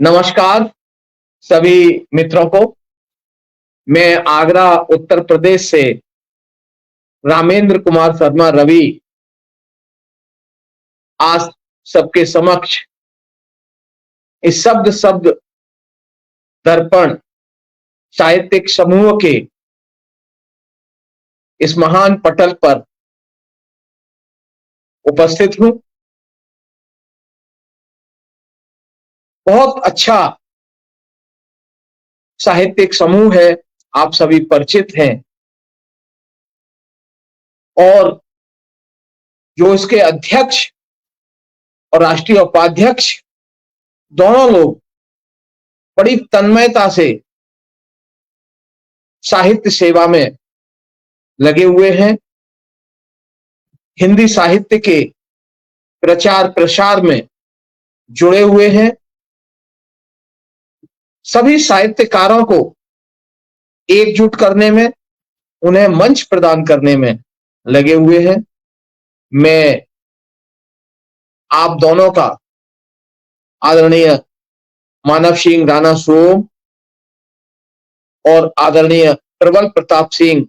नमस्कार सभी मित्रों को। मैं आगरा उत्तर प्रदेश से रामेंद्र कुमार शर्मा रवि आज सबके समक्ष इस शब्द शब्द दर्पण साहित्यिक समूह के इस महान पटल पर उपस्थित हूं। बहुत अच्छा साहित्यिक समूह है, आप सभी परिचित हैं। और जो इसके अध्यक्ष और राष्ट्रीय उपाध्यक्ष दोनों लोग बड़ी तन्मयता से साहित्य सेवा में लगे हुए हैं। हिंदी साहित्य के प्रचार प्रसार में जुड़े हुए हैं। सभी साहित्यकारों को एकजुट करने में, उन्हें मंच प्रदान करने में लगे हुए हैं। मैं आप दोनों का, आदरणीय मानव सिंह राणा सोम और आदरणीय प्रबल प्रताप सिंह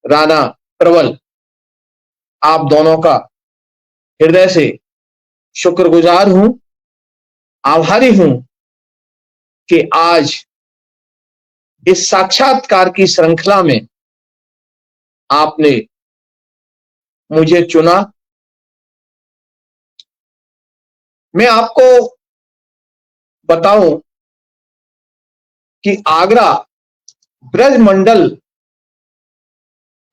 राणा प्रबल, आप दोनों का हृदय से शुक्रगुजार हूं, आभारी हूं कि आज इस साक्षात्कार की श्रृंखला में आपने मुझे चुना। मैं आपको बताऊं कि आगरा ब्रजमंडल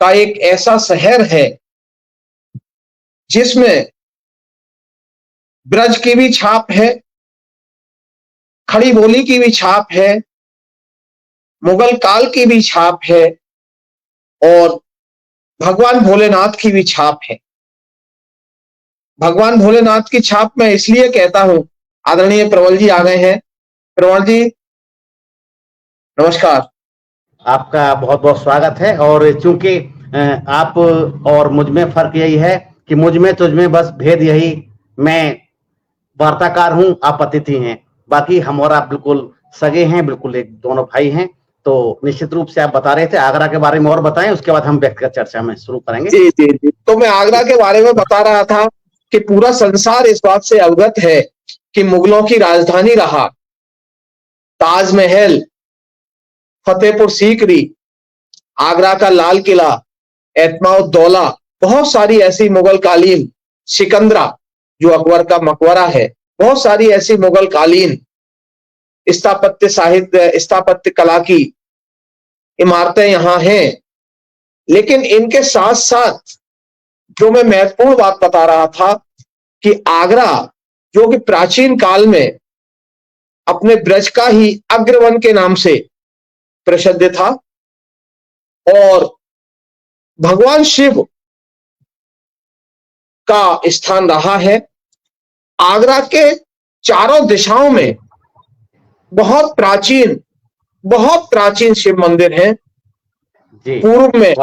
का एक ऐसा शहर है जिसमें ब्रज की भी छाप है, खड़ी बोली की भी छाप है, मुगल काल की भी छाप है और भगवान भोलेनाथ की भी छाप है। भगवान भोलेनाथ की छाप मैं इसलिए कहता हूं, आदरणीय प्रबल जी आ गए हैं। प्रबल जी नमस्कार। आपका बहुत बहुत स्वागत है। और चूंकि आप और मुझ में फर्क यही है कि मुझ में तुझ में बस भेद यही, मैं वार्ताकार हूं, आप अतिथि हैं। बाकी हम और आप बिल्कुल सगे हैं, बिल्कुल एक दोनों भाई हैं। तो निश्चित रूप से आप बता रहे थे आगरा के बारे में, और बताएं, उसके बाद हम व्यक्तिगत चर्चा में शुरू करेंगे। जी जी जी। तो मैं आगरा के बारे में बता रहा था कि पूरा संसार इस बात से अवगत है कि मुगलों की राजधानी रहा ताजमहल, फतेहपुर सीकरी, आगरा का लाल किला, एतमाउद्दौला, बहुत सारी ऐसी मुगल कालीन, सिकंदरा जो अकबर का मकबरा है, बहुत सारी ऐसी मुगल कालीन स्थापत्य साहित्य, स्थापत्य कला की इमारतें यहां हैं। लेकिन इनके साथ साथ जो मैं महत्वपूर्ण बात बता रहा था कि आगरा जो कि प्राचीन काल में अपने ब्रज का ही अग्रवन के नाम से प्रसिद्ध था और भगवान शिव का स्थान रहा है। आगरा के चारों दिशाओं में बहुत प्राचीन शिव मंदिर हैं। पूर्व में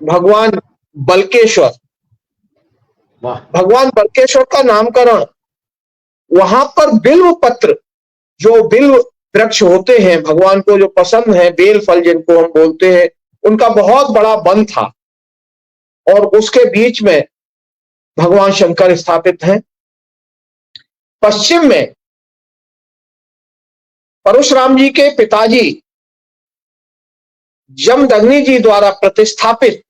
भगवान बलकेश्वर, भगवान बलकेश्वर का नामकरण वहां पर बिल्व पत्र, जो बिल्व वृक्ष होते हैं, भगवान को जो पसंद है, बेल फल जिनको हम बोलते हैं, उनका बहुत बड़ा वन था और उसके बीच में भगवान शंकर स्थापित हैं। पश्चिम में परशुराम जी के पिताजी जमदग्नि जी द्वारा प्रतिष्ठापित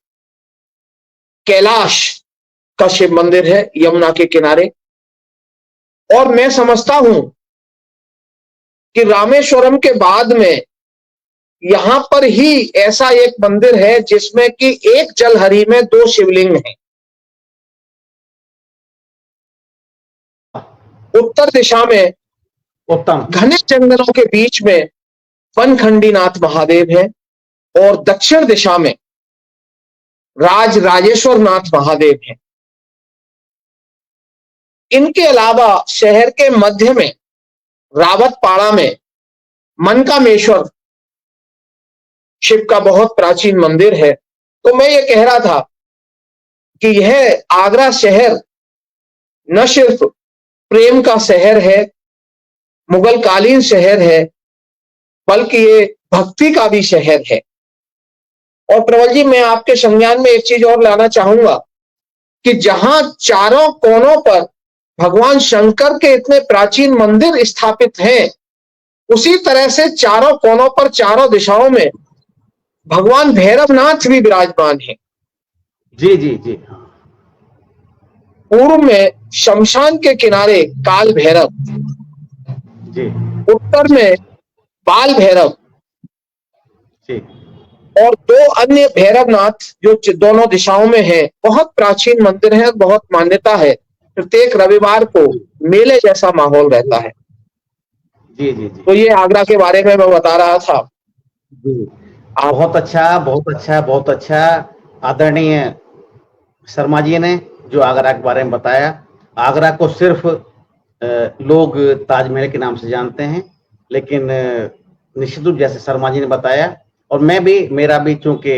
कैलाश का शिव मंदिर है यमुना के किनारे। और मैं समझता हूं कि रामेश्वरम के बाद में यहां पर ही ऐसा एक मंदिर है जिसमें कि एक जलहरी में 2 शिवलिंग हैं। उत्तर दिशा में उत्तम घने जंगलों के बीच में वनखंडीनाथ महादेव है और दक्षिण दिशा में राजेश्वर नाथ महादेव है। इनके अलावा शहर के मध्य में रावतपाड़ा में मनकामेश्वर शिव का बहुत प्राचीन मंदिर है। तो मैं ये कह रहा था कि यह आगरा शहर न सिर्फ प्रेम का शहर है, मुगल कालीन शहर है, बल्कि ये भक्ति का भी शहर है। और प्रबल जी, मैं आपके संज्ञान में एक चीज और लाना चाहूंगा कि जहां चारों कोनों पर भगवान शंकर के इतने प्राचीन मंदिर स्थापित हैं, उसी तरह से चारों कोनों पर, चारों दिशाओं में भगवान भैरवनाथ भी विराजमान है। जी जी जी। पूर्व में शमशान के किनारे काल भैरव, जी उत्तर में बाल भैरव, जी और दो अन्य भैरवनाथ जो दोनों दिशाओं में है। बहुत प्राचीन मंदिर है, बहुत मान्यता है। प्रत्येक रविवार को मेले जैसा माहौल रहता है। जी जी जी तो ये आगरा के बारे में मैं बता रहा था। जी। आप बहुत अच्छा, बहुत अच्छा, बहुत अच्छा। आदरणीय शर्मा जी ने जो आगरा के बारे में बताया। आगरा को सिर्फ लोग ताजमहल के नाम से जानते हैं, लेकिन निश्चित रूप जैसे शर्मा जी ने बताया, और मैं भी, मेरा भी चूंकि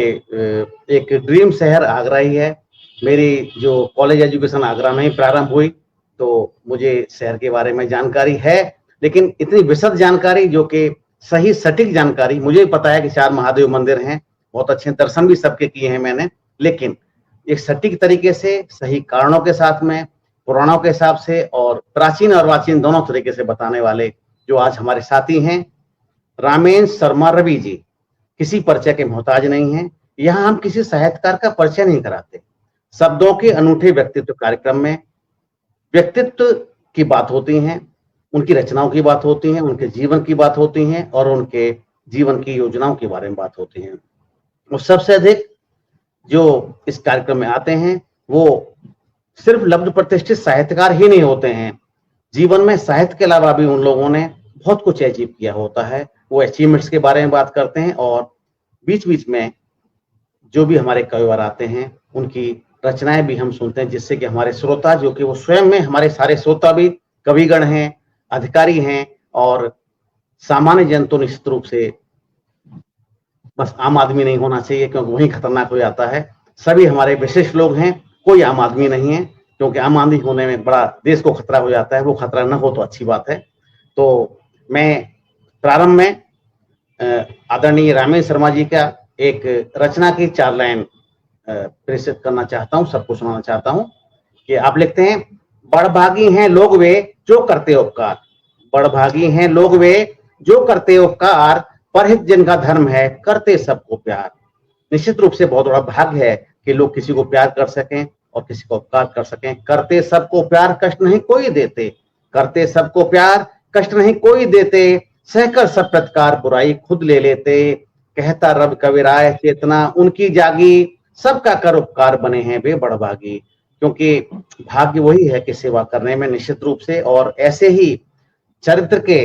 एक ड्रीम शहर आगरा ही है। मेरी जो कॉलेज एजुकेशन आगरा में ही प्रारंभ हुई, तो मुझे शहर के बारे में जानकारी है, लेकिन इतनी विशद जानकारी, जो कि सही सटीक जानकारी, मुझे पता है कि 4 महादेव मंदिर हैं, बहुत अच्छे दर्शन भी सबके किए हैं मैंने, लेकिन एक सटीक तरीके से, सही कारणों के साथ में, पुराणों के हिसाब से और प्राचीन और वाचीन दोनों तरीके से बताने वाले जो आज हमारे साथी हैं, रामेश शर्मा रवि जी, किसी परिचय के मोहताज नहीं है। यहाँ हम किसी साहित्यकार का परिचय नहीं कराते। शब्दों के अनूठे व्यक्तित्व कार्यक्रम में व्यक्तित्व की बात होती है, उनकी रचनाओं की बात होती है, उनके जीवन की बात होती है, और उनके जीवन की योजनाओं के बारे में बात होती है। और सबसे अधिक जो इस कार्यक्रम में आते हैं, वो सिर्फ लब्ध प्रतिष्ठित साहित्यकार ही नहीं होते हैं। जीवन में साहित्य के अलावा भी उन लोगों ने बहुत कुछ अचीव किया होता है। वो अचीवमेंट्स के बारे में बात करते हैं, और बीच बीच में जो भी हमारे कविवर आते हैं, उनकी रचनाएं भी हम सुनते हैं, जिससे कि हमारे श्रोता, जो कि वो स्वयं में, हमारे सारे श्रोता भी कविगण हैं, अधिकारी हैं, और सामान्य जन तो निश्चित रूप से बस आम आदमी नहीं होना चाहिए, क्योंकि वही खतरनाक हो जाता है। सभी हमारे विशिष्ट लोग हैं, कोई आम आदमी नहीं है, क्योंकि आम आदमी होने में बड़ा देश को खतरा हो जाता है। वो खतरा न हो तो अच्छी बात है। तो मैं प्रारंभ में आदरणीय रामेश शर्मा जी का एक रचना की 4 लाइन प्रेषित करना चाहता हूँ, सबको सुनाना चाहता हूँ। कि आप लिखते हैं, बड़भागी हैं लोग वे जो करते उपकार, बड़भागी हैं लोग वे जो करते उपकार, परहित जिनका धर्म है करते सबको प्यार। निश्चित रूप से बहुत बड़ा भाग्य है कि लोग किसी को प्यार कर सकें और किसी को उपकार कर सकें। करते सबको प्यार, कष्ट नहीं कोई देते, करते सबको प्यार, कष्ट नहीं कोई देते, सहकर सब प्रतिकार बुराई खुद ले लेते, कहता रब कबीराय चेतना उनकी जागी, सबका कर उपकार बने हैं वे बड़भागी। क्योंकि भाग्य वही है कि सेवा करने में, निश्चित रूप से। और ऐसे ही चरित्र के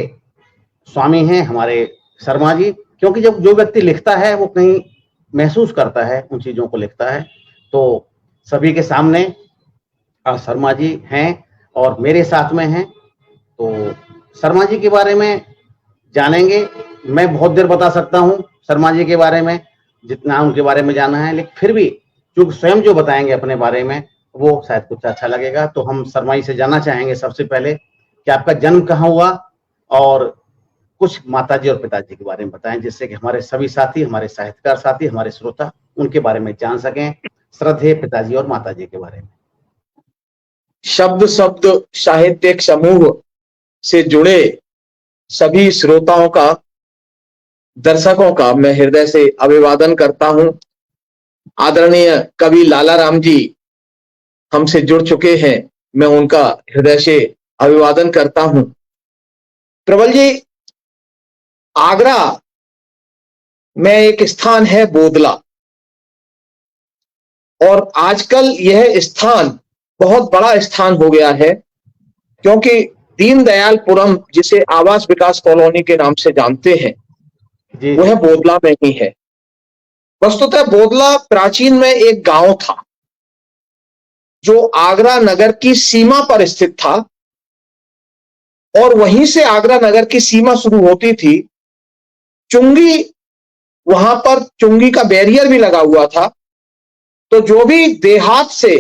स्वामी हैं हमारे शर्मा जी, क्योंकि जब जो व्यक्ति लिखता है वो कहीं महसूस करता है, उन चीजों को लिखता है। तो सभी के सामने शर्मा जी हैं और मेरे साथ में हैं। तो शर्मा जी के बारे में जानेंगे। मैं बहुत देर बता सकता हूँ शर्मा जी के बारे में, जितना उनके बारे में जाना है, लेकिन फिर भी क्योंकि स्वयं जो बताएंगे अपने बारे में, वो शायद कुछ अच्छा लगेगा। तो हम शर्मा जी से जानना चाहेंगे सबसे पहले कि आपका जन्म कहाँ हुआ, और कुछ माताजी और पिताजी के बारे में बताएं, जिससे कि हमारे सभी साथी, हमारे साहित्यकार साथी, हमारे श्रोता उनके बारे में जान सकें, श्रद्धेय पिताजी और माताजी के बारे में। शब्द शब्द साहित्यिक समूह से जुड़े सभी श्रोताओं का, दर्शकों का मैं हृदय से अभिवादन करता हूं। आदरणीय कवि लाला राम जी हमसे जुड़ चुके हैं, मैं उनका हृदय से अभिवादन करता हूं। प्रबल जी, आगरा में एक स्थान है बोदला, और आजकल यह स्थान बहुत बड़ा स्थान हो गया है, क्योंकि दीनदयालपुरम, जिसे आवास विकास कॉलोनी के नाम से जानते हैं, वह बोदला में ही है। वस्तुतः बोदला प्राचीन में एक गांव था जो आगरा नगर की सीमा पर स्थित था, और वहीं से आगरा नगर की सीमा शुरू होती थी। चुंगी, वहां पर चुंगी का बैरियर भी लगा हुआ था। तो जो भी देहात से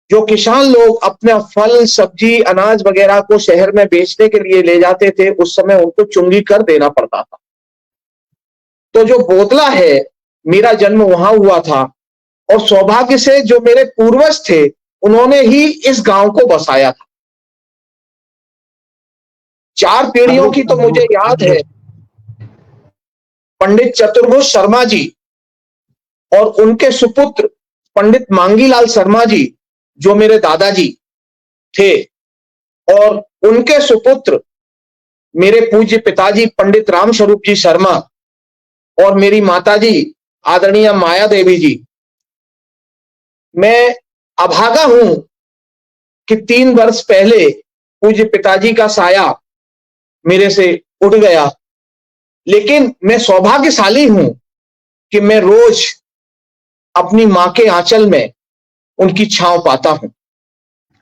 जो किसान लोग अपना फल सब्जी अनाज वगैरह को शहर में बेचने के लिए ले जाते थे, उस समय उनको चुंगी कर देना पड़ता था। तो जो बोदला है, मेरा जन्म वहां हुआ था, और सौभाग्य से जो मेरे पूर्वज थे उन्होंने ही इस गांव को बसाया था। 4 पीढ़ियों की तो मुझे याद है। पंडित चतुर्भुज शर्मा जी और उनके सुपुत्र पंडित मांगीलाल शर्मा जी, जो मेरे दादाजी थे, और उनके सुपुत्र मेरे पूज्य पिताजी पंडित राम स्वरूप जी शर्मा, और मेरी माताजी आदरणीय माया देवी जी। मैं अभागा हूं कि 3 वर्ष पहले पूज्य पिताजी का साया मेरे से उठ गया, लेकिन मैं सौभाग्यशाली हूं कि मैं रोज अपनी मां के आंचल में उनकी छांव पाता हूं।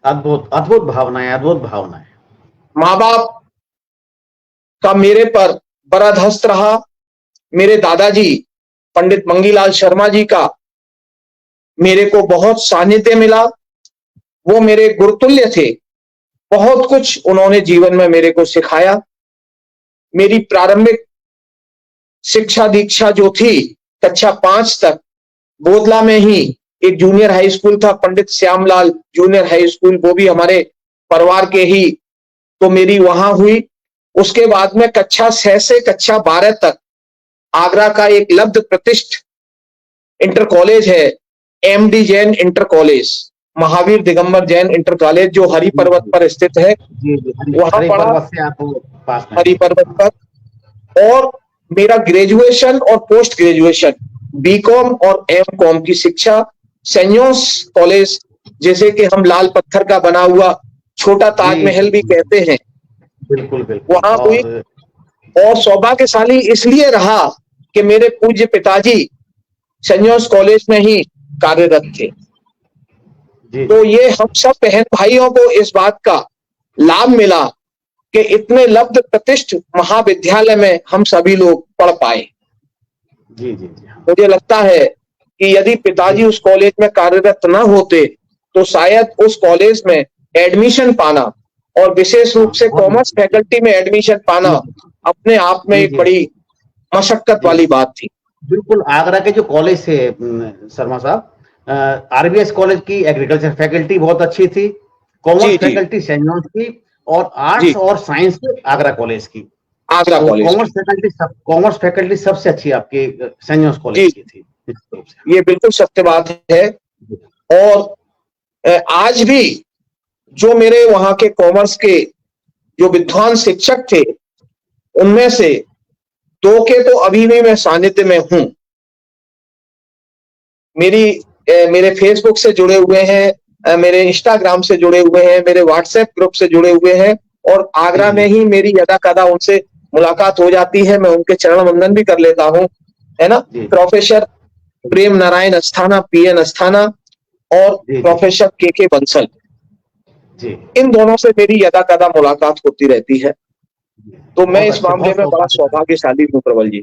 अद्भुत अद्भुत भावनाएं, अद्भुत भावनाएं। माँ बाप का मेरे पर बड़ा धस्त रहा। मेरे दादाजी पंडित मंगीलाल शर्मा जी का मेरे को बहुत सानिध्य मिला। वो मेरे गुरुतुल्य थे। बहुत कुछ उन्होंने जीवन में मेरे को सिखाया। मेरी प्रारंभिक शिक्षा दीक्षा जो थी कक्षा 5 तक बोदला में ही एक जूनियर हाई स्कूल था, पंडित श्यामलाल जूनियर हाई स्कूल, वो भी हमारे परिवार के ही, तो मेरी वहां हुई। उसके बाद में कक्षा 6 से कक्षा 12 तक आगरा का एक लब्ध प्रतिष्ठ इंटर कॉलेज है, MD Jain inter college, Mahavir Digambar Jain inter college, जो हरि पर्वत पर स्थित है। वहां पढ़ा, हरि पर्वत पर। और मेरा ग्रेजुएशन और पोस्ट ग्रेजुएशन बीकॉम और एमकॉम की शिक्षा सेंट जॉन्स कॉलेज, जैसे कि हम लाल पत्थर का बना हुआ छोटा ताजमहल भी कहते हैं, बिल्कुल बिल्कुल, वहां हुई। और सौभाग्यशाली इसलिए रहा कि मेरे पूज्य पिताजी सेंट जॉन्स कॉलेज में ही कार्यरत थे। तो ये हम सब बहन भाइयों को इस बात का लाभ मिला कि इतने लब्ध प्रतिष्ठ महाविद्यालय में हम सभी लोग पढ़ पाए। जी जी जी। मुझे लगता है कि यदि पिताजी उस कॉलेज में कार्यरत न होते तो शायद उस कॉलेज में एडमिशन पाना, और विशेष रूप से कॉमर्स फैकल्टी में एडमिशन पाना, अपने आप में एक बड़ी मशक्कत वाली बात थी। बिल्कुल, आगरा के जो कॉलेज थे शर्मा साहब, आरबीएस कॉलेज की एग्रीकल्चर फैकल्टी बहुत अच्छी थी, कॉमर्स फैकल्टी सेंट जॉन्स की, और आर्ट्स और साइंस की आगरा कॉलेज की। आगरा कॉलेज कॉमर्स फैकल्टी सबसे अच्छी आपकी सेंट जॉन्स कॉलेज की थी। ये बिल्कुल सत्य बात है। और आज भी जो मेरे वहां के कॉमर्स के जो विद्वान शिक्षक थे, उनमें से 2 के तो अभी भी मैं सानिध्य में हूं। मेरे फेसबुक से जुड़े हुए हैं, मेरे इंस्टाग्राम से जुड़े हुए हैं, मेरे व्हाट्सएप ग्रुप से जुड़े हुए हैं, और आगरा में ही मेरी यदा कदा उनसे मुलाकात हो जाती है। मैं उनके चरण वंदन भी कर लेता हूं, है ना। प्रोफेसर प्रेम नारायण अस्थाना, पीएन अस्थाना, और प्रोफेसर के बंसल, इन दोनों से मेरी यदा कदा मुलाकात होती रहती है। तो मैं इस मामले में बड़ा सौभाग्यशाली हूँ प्रबल जी।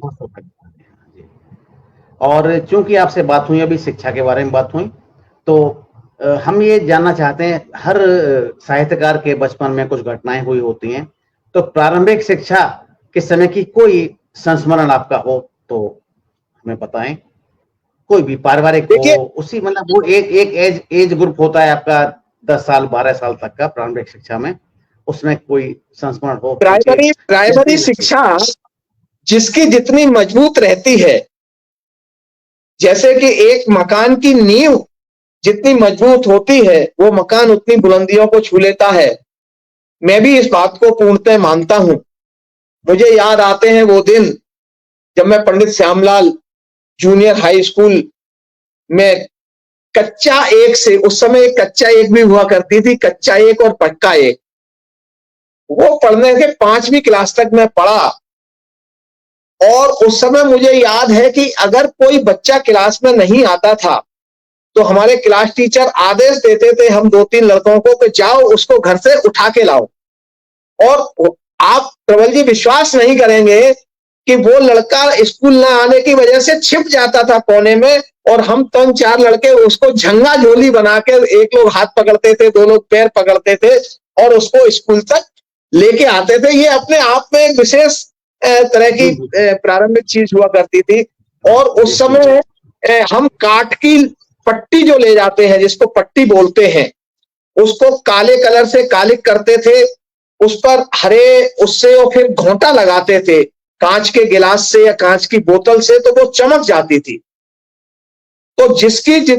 और चूंकि आपसे बात हुई, अभी शिक्षा के बारे में बात हुई, तो हम ये जानना चाहते हैं, हर साहित्यकार के बचपन में कुछ घटनाएं हुई होती हैं, तो प्रारंभिक शिक्षा के समय की कोई संस्मरण आपका हो तो हमें बताएं। कोई भी पारिवारिक हो, उसी मतलब वो एक एज ग्रुप होता है आपका 10 साल 12 साल तक का प्रारंभिक शिक्षा में, उसमें कोई संस्मरण हो। प्राइमरी शिक्षा जिसकी जितनी मजबूत रहती है, जैसे कि एक मकान की नींव जितनी मजबूत होती है, वो मकान उतनी बुलंदियों को छू लेता है। मैं भी इस बात को पूर्णतः मानता हूं। मुझे याद आते हैं वो दिन जब मैं पंडित श्यामलाल जूनियर हाई स्कूल में कक्षा 1 से, उस समय कक्षा 1 भी हुआ करती थी, कक्षा 1 और पक्का 1, वो पढ़ने के 5वीं क्लास तक मैं पढ़ा। और उस समय मुझे याद है कि अगर कोई बच्चा क्लास में नहीं आता था तो हमारे क्लास टीचर आदेश देते थे हम 2-3 लड़कों को कि जाओ उसको घर से उठा के लाओ। और आप प्रबल जी विश्वास नहीं करेंगे, कि वो लड़का स्कूल ना आने की वजह से छिप जाता था कोने में, और हम 3-4 लड़के उसको झंगा झोली बना के, एक लोग हाथ पकड़ते थे, 2 लोग पैर पकड़ते थे और उसको स्कूल तक लेके आते थे। ये अपने आप में एक विशेष तरह की प्रारंभिक चीज हुआ करती थी। और उस समय हम काठ की पट्टी जो ले जाते हैं, जिसको पट्टी बोलते हैं, उसको काले कलर से कालिक करते थे, उस पर हरे उससे और फिर घोंटा लगाते थे कांच के गिलास से या कांच की बोतल से, तो वो चमक जाती थी। तो जिसकी जी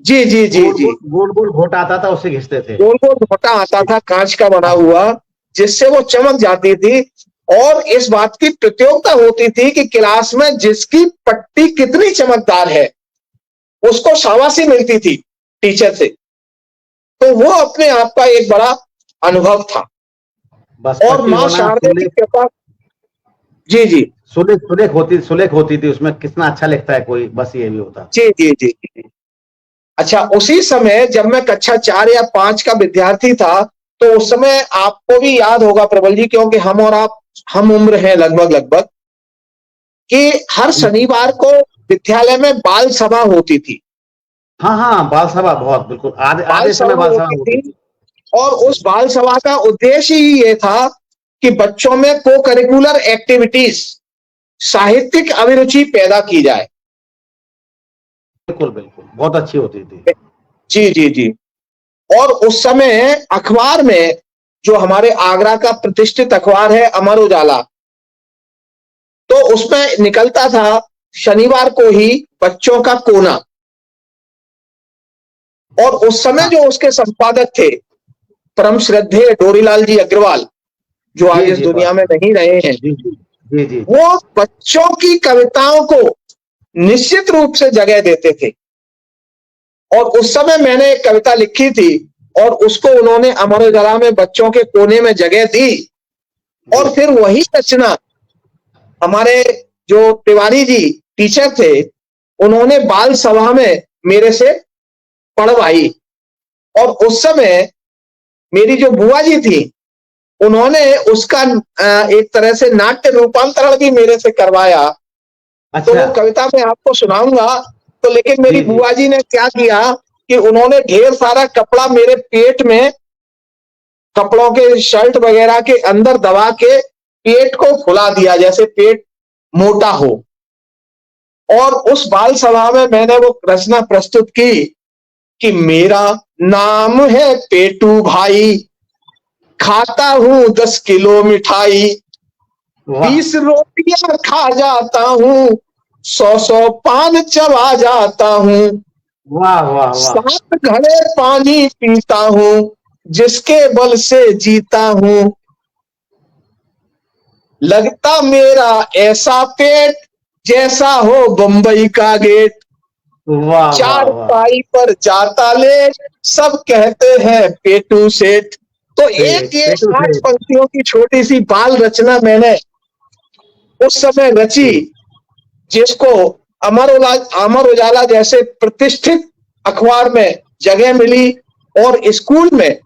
जी जी जी गोल गोल घोटा आता था, उससे घिसते थे। गोल गोल घोटा आता था कांच का बना हुआ, जिससे वो चमक जाती थी। और इस बात की प्रतियोगिता होती थी कि क्लास में जिसकी पट्टी कितनी चमकदार है उसको शाबाशी मिलती थी टीचर से। तो वो अपने आप का एक बड़ा अनुभव था। बस और पट्टी मां होना, शारदे की कृपा। जी जी सुलेख होती थी उसमें, कितना अच्छा लिखता है कोई, बस ये भी होता। जी जी जी जी। अच्छा, उसी समय जब मैं कक्षा 4 या 5 का विद्यार्थी था, तो उस समय आपको भी याद होगा प्रबल जी, क्योंकि हम और आप हम उम्र हैं लगभग लगभग, कि हर शनिवार को विद्यालय में बाल सभा होती थी। हाँ हाँ, बाल सभा, बहुत बिल्कुल आधे बाल आधे समय सभा बाल सभा होती होती थी, थी। और उस बाल सभा का उद्देश्य ही ये था कि बच्चों में को करिकुलर एक्टिविटीज, साहित्यिक अभिरुचि पैदा की जाए। बिल्कुल बिल्कुल, बहुत अच्छी होती थी। जी जी जी। और उस समय अखबार में, जो हमारे आगरा का प्रतिष्ठित अखबार है अमर उजाला, तो उसमें निकलता था शनिवार को ही बच्चों का कोना। और उस समय जो उसके संपादक थे परम श्रद्धेय डोरीलाल जी अग्रवाल, जो आज जी इस जी, दुनिया बात में नहीं रहे हैं, जी जी जी जी। वो बच्चों की कविताओं को निश्चित रूप से जगह देते थे। और उस समय मैंने एक कविता लिखी थी, और उसको उन्होंने अमर उजाला में बच्चों के कोने में जगह दी। और फिर वही रचना हमारे जो तिवारी जी टीचर थे, उन्होंने बाल सभा में मेरे से पढ़वाई। और उस समय मेरी जो बुआ जी थी, उन्होंने उसका एक तरह से नाट्य रूपांतरण भी मेरे से करवाया। तो अच्छा। वो कविता मैं आपको सुनाऊंगा। तो लेकिन मेरी जी जी। बुआ जी ने क्या किया कि उन्होंने ढेर सारा कपड़ा मेरे पेट में, कपड़ों के शर्ट वगैरह के अंदर दबा के पेट को फुला दिया, जैसे पेट मोटा हो। और उस बाल सभा में मैंने वो रचना प्रस्तुत की कि मेरा नाम है पेटू भाई, खाता हूं 10 किलो मिठाई, वाह 20 रोटियां खा जाता हूं, 100 पान चबा जाता हूं, वाह वाह वाह। 7 घड़े पानी पीता हूं, जिसके बल से जीता हूं, लगता मेरा ऐसा पेट जैसा हो बंबई का गेट, वाह वाह चार वाह। पाई पर जाता ले, सब कहते हैं पेटू सेठ। तो एक ये पेटू 8 से। पंक्तियों की छोटी सी बाल रचना मैंने उस समय रची, जी जिसको अमर उजाला जैसे प्रतिष्ठित अखबार में जगह मिली। और स्कूल में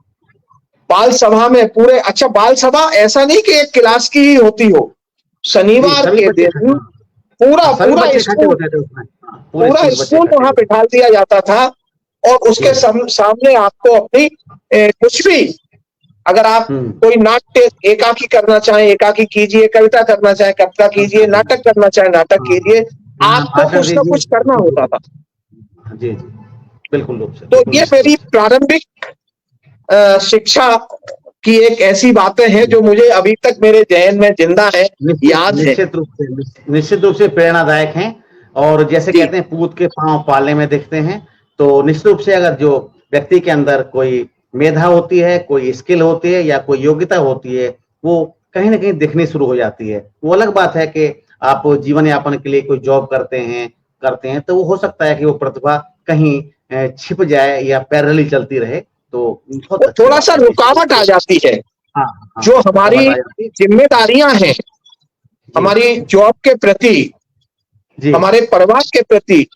बाल सभा में पूरे, अच्छा बाल सभा ऐसा नहीं कि एक क्लास की ही होती हो, जी, शनिवार सभी के बच्चे दिन हाँ, पूरा हाँ, सभी पूरा बच्चे इकट्ठे स्कूल होते थे उसमें, हाँ, पूरे पूरा स्कूल के बच्चे स्कूल इकट्ठे वहां होते बिठा दिया जाता था। और थे। उसके सामने आपको अपनी कुछ भी, अगर आप कोई नाट्य एकाकी करना चाहें एकाकी कीजिए, कविता करना चाहें कविता कीजिए, नाटक करना चाहें नाटक हाँ कीजिए, हाँ, आपको भाषण कुछ ना दीजिए। कुछ करना होता था। जी जी, बिल्कुल रूप से, तो बिल्कुल ये निश्चित रूप मेरी से। प्रारंभिक शिक्षा की एक ऐसी बातें हैं जो मुझे अभी तक मेरे जहन में जिंदा है, निश्चित याद है। निश्चित रूप से, निश्चित रूप से प्रेरणादायक हैं। और जैसे जी कहते हैं पूत के पांव पाले में दिखते हैं, तो निश्चित रूप से अगर जो व्यक्ति के अंदर कोई मेधा होती है, कोई स्किल होती है या कोई योग्यता होती है, वो कहीं ना कहीं दिखनी शुरू हो जाती है। वो अलग बात है कि आप जीवन यापन के लिए कोई जॉब करते हैं तो वो हो सकता है कि वो प्रतिभा कहीं छिप जाए या पैरेलली चलती रहे। तो बहुत वो अच्छी थोड़ा बात सा है निश्चित रूप रुकावट आ से। जाती है। हाँ हाँ, जो रुकावट हमारी आ जाती है। जिम्मेदारियां हैं, जी हमारी जॉब के प्रति, जी। हमारे परिवार के प्रति,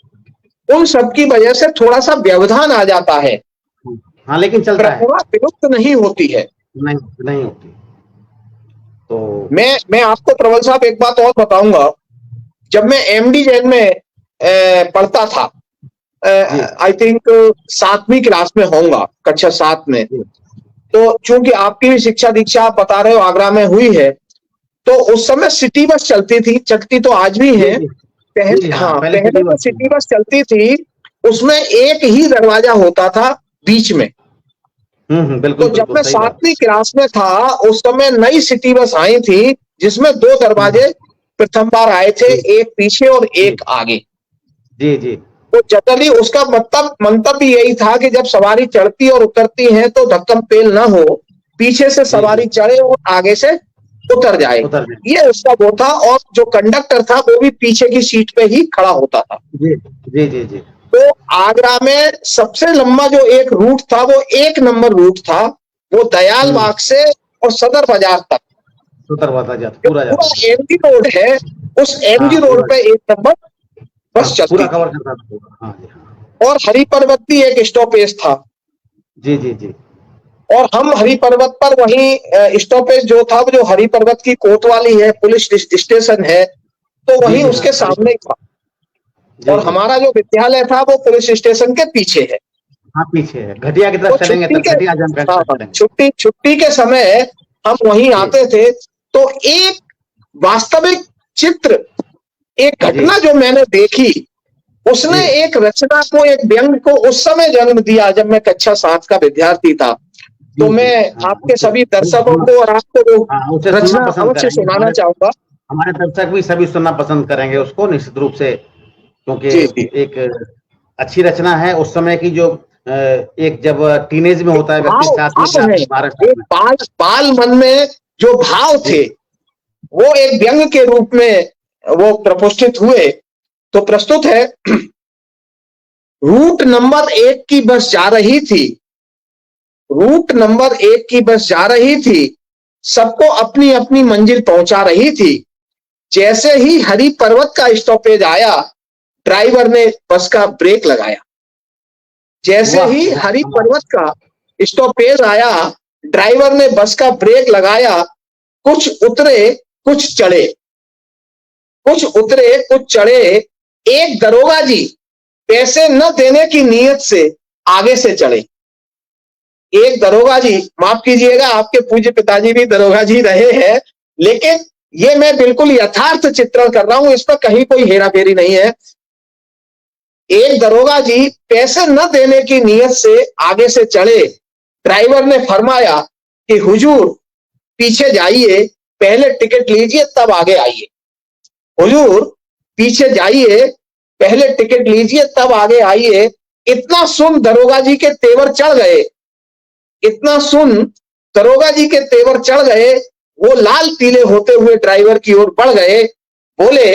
उन सब की वजह से थोड़ा सा व्यवधान आ जाता है। हाँ, लेकिन चलता है। प्रतिभा विलुप्त नहीं होती है। नहीं नहीं होती। तो मैं आपको प्रबल साहब एक बात और बताऊंगा। जब मैं एमडी जैन में पढ़ता था, जी आई थिंक 7वीं क्लास में होऊंगा, कक्षा 7 में। जी तो चूंकि आपकी भी शिक्षा दीक्षा आप बता रहे हो आगरा में हुई है, तो उस समय सिटी बस चलती थी, चलती तो आज भी जी है। जी जी, पहले, हाँ हाँ, पहले पहले सिटी जो बस थी। सिटी बस चलती थी उसमें एक ही दरवाजा होता था बीच में। तो बिल्कुल जब बिल्कुल मैं सही बात। 7वीं क्लास में था उस समय नई सिटी बस आई थी जिसमें 2 हम्म, दरवाजे प्रथम बार आए थे, जी एक पीछे और जी एक आगे। जी जी तो जनरली उसका मतलब मंतव्य यही था कि जब सवारी चढ़ती और उतरती है तो धक्कम पेल ना हो, पीछे से जी जी सवारी चढ़े और आगे से उतर जाए। उतर गए। ये उसका वो था, और जो कंडक्टर था वो भी पीछे की सीट पे ही खड़ा होता था। जी जी जी जी तो आगरा में सबसे लंबा जो एक रूट था वो 1 नंबर रूट था, वो दयाल हम्म बाग से और सदर बाजार तक उतर हुआ था, जाता जो पूरा पूरा जाता था। एमजी रोड है, उस हाँ एमजी रोड पूरा पे 1 नंबर बस पूरा चलती थी। कवर करता था पूरा, हाँ जी हाँ। और हरि पर्वत भी एक स्टॉपेज था, जी जी जी और हम हरि पर्वत पर वहीं स्टॉपेज जो था, जो हरि पर्वत की कोतवाली है, पुलिस स्टेशन है, तो जी वहीं जी हाँ उसके सामने ही था। जी और जी हमारा जो विद्यालय था वो पुलिस स्टेशन के पीछे है। हाँ पीछे है, घटिया की तो तरफ चलेंगे छुट्टी तब के, घटिया आजमगढ़ की हाँ तरफ हाँ, चलेंगे। छुट्टी के समय हम वहीं जी आते थे। तो एक वास्तविक चित्र, एक जी घटना जो मैंने देखी, जी उसने एक रचना को, एक व्यंग को उस समय जन्म दिया जब मैं कक्षा 7 का विद्यार्थी था। तो जी जी मैं हाँ आपके सभी दर्शकों को और आपको वो हाँ उसे सुनना रचना पसंद अवश्य करेंगे। सुनाना हमारे चाहूंगा। हमारे दर्शक भी सभी सुनना पसंद करेंगे उसको निश्चित रूप से, क्योंकि जी जी। एक अच्छी रचना है उस समय की, जो एक जब टीनेज में एक होता है व्यक्ति, भाव 7वीं भाव क्लास है, में 12 साल एक में। बाल बाल मन में जो भाव जी थे वो एक व्यंग के रूप में वो प्रपुष्टित हुए। तो प्रस्तुत है। रूट नंबर 1 की बस जा रही थी, रूट नंबर 1 की बस जा रही थी, सबको अपनी अपनी मंजिल पहुंचा रही थी। जैसे ही हरि पर्वत का स्टॉपेज आया, ड्राइवर ने बस का ब्रेक लगाया। जैसे वाह ही वाह हरि कमाल। पर्वत का स्टॉपेज आया, ड्राइवर ने बस का ब्रेक लगाया। कुछ उतरे, कुछ चढ़े, कुछ उतरे, कुछ चढ़े। एक दरोगा जी पैसे न देने की नीयत से आगे से चढ़े। एक दरोगा जी, माफ कीजिएगा आपके पूज्य पिताजी भी दरोगा जी रहे हैं, लेकिन ये मैं बिल्कुल यथार्थ चित्रण कर रहा हूं, इस पर कहीं कोई हेरा फेरी नहीं है। एक दरोगा जी पैसे न देने की नीयत से आगे से चढ़े। ड्राइवर ने फरमाया कि हुजूर पीछे जाइए, पहले टिकट लीजिए तब आगे आइए। हुजूर पीछे जाइए, पहले टिकट लीजिए तब आगे आइए। इतना सुन दरोगा जी के तेवर चढ़ गए, इतना सुन दरोगा जी के तेवर चढ़ गए। वो लाल पीले होते हुए ड्राइवर की ओर बढ़ गए, बोले,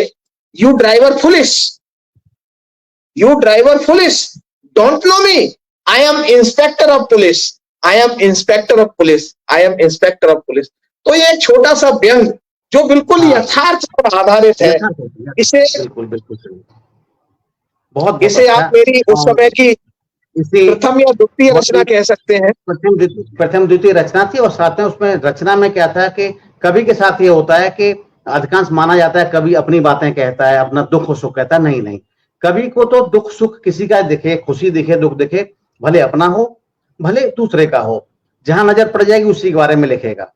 you driver police, you driver police, don't know me, I am inspector of police, I am inspector of police, I am inspector of police. तो ये छोटा सा व्यंग जो बिल्कुल हाँ यथार्थ पर आधारित है, यथार्थ है, इसे बिल्कुल बिल्कुल सही। बहुत बहुत इसे आप अच्छा। मेरी उस और समय की इसी प्रथम या द्वितीय बहुत रचना ही कह सकते हैं। प्रथम द्वितीय रचना थी, और साथ में उसमें रचना में क्या था कि कवि के साथ ये होता है कि अधिकांश माना जाता है कवि अपनी बातें कहता है, अपना दुख सुख कहता है। नहीं नहीं, कवि को तो दुख सुख किसी का दिखे, खुशी दिखे दुख दिखे, भले अपना हो भले दूसरे का हो, जहां नजर पड़ जाएगी उसी के बारे में लिखेगा।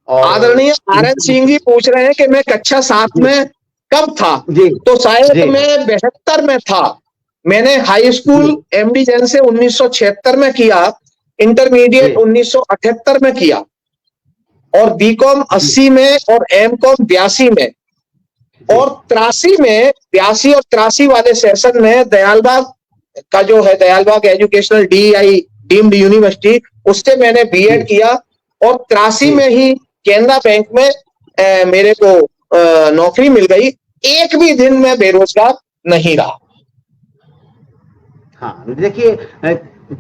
और आदरणीय आर एन निश्चित रूप सिंह जी पूछ रहे हैं कि मैं कक्षा 7 से- में कब था। जी तो शायद जी हाँ मैं 72 में था। मैंने हाई जी स्कूल एमडी जैन से 1976 में किया, जी इंटरमीडिएट 1978 में किया, और बीकॉम जी 80 में और एमकॉम 82 में। जी और 83 में, 82 और 83 वाले सेशन में दयालबाग का जो है Dayalbagh educational DI deemed university, उससे मैंने जी बीएड किया। और 83 जी में ही केनरा बैंक में मेरे को नौकरी मिल गई। एक भी दिन मैं बेरोजगार नहीं रहा। हाँ देखिए,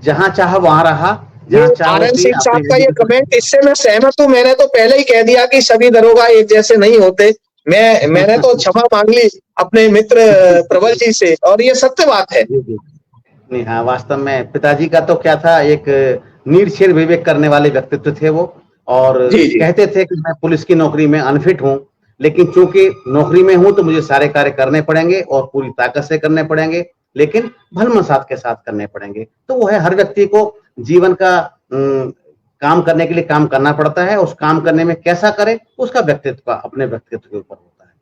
जहां चाह वहां रहा, ये जहां चाह आर एन उसी सिंह साहब अपने का ये कमेंट, इससे मैं सहमत हूं। मैंने तो पहले ही कह दिया कि सभी दरोगा एक जैसे नहीं होते। मैंने तो क्षमा मांग ली अपने मित्र प्रबल जी से, और ये सत्य बात है। जी जी नहीं, हाँ वास्तव में पिताजी का तो क्या था, एक नीर शेर विवेक करने वाले व्यक्तित्व थे वो। और जी जी कहते थे कि मैं पुलिस की नौकरी में अनफिट हूं, लेकिन चूंकि नौकरी में हूं तो मुझे सारे कार्य करने पड़ेंगे और पूरी ताकत से करने पड़ेंगे, लेकिन भलमसात के साथ करने पड़ेंगे। तो वो है, हर व्यक्ति को जीवन का काम करने के लिए काम करना पड़ता है, उस काम करने में कैसा करे उसका व्यक्तित्व का अपने व्यक्तित्व के ऊपर होता है।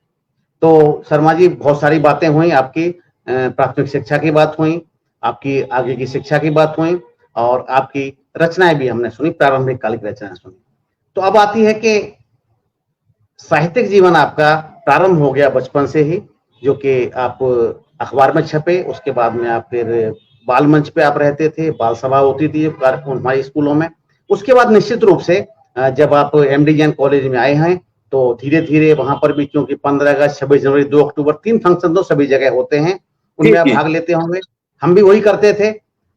तो शर्मा जी, बहुत सारी बातें हुई आपकी, प्राथमिक शिक्षा की बात हुई, आपकी आगे की शिक्षा की बात हुई और आपकी रचनाएं भी हमने सुनी, प्रारंभिक काल की रचनाएं सुनी। तो अब आती है कि साहित्यिक जीवन आपका प्रारंभ हो गया बचपन से ही, जो कि आप अखबार में छपे, उसके बाद में आप फिर बाल मंच पे आप रहते थे, बाल सभा होती थी कार्यक्रम हमारे स्कूलों में। उसके बाद निश्चित रूप से जब आप एमडी जैन कॉलेज में आए हैं तो धीरे धीरे वहां पर भी, क्योंकि 15 अगस्त, 26 जनवरी, 2 अक्टूबर, 3 फंक्शन तो सभी जगह होते हैं, जी उनमें आप जी भाग लेते होंगे। हम भी वही करते थे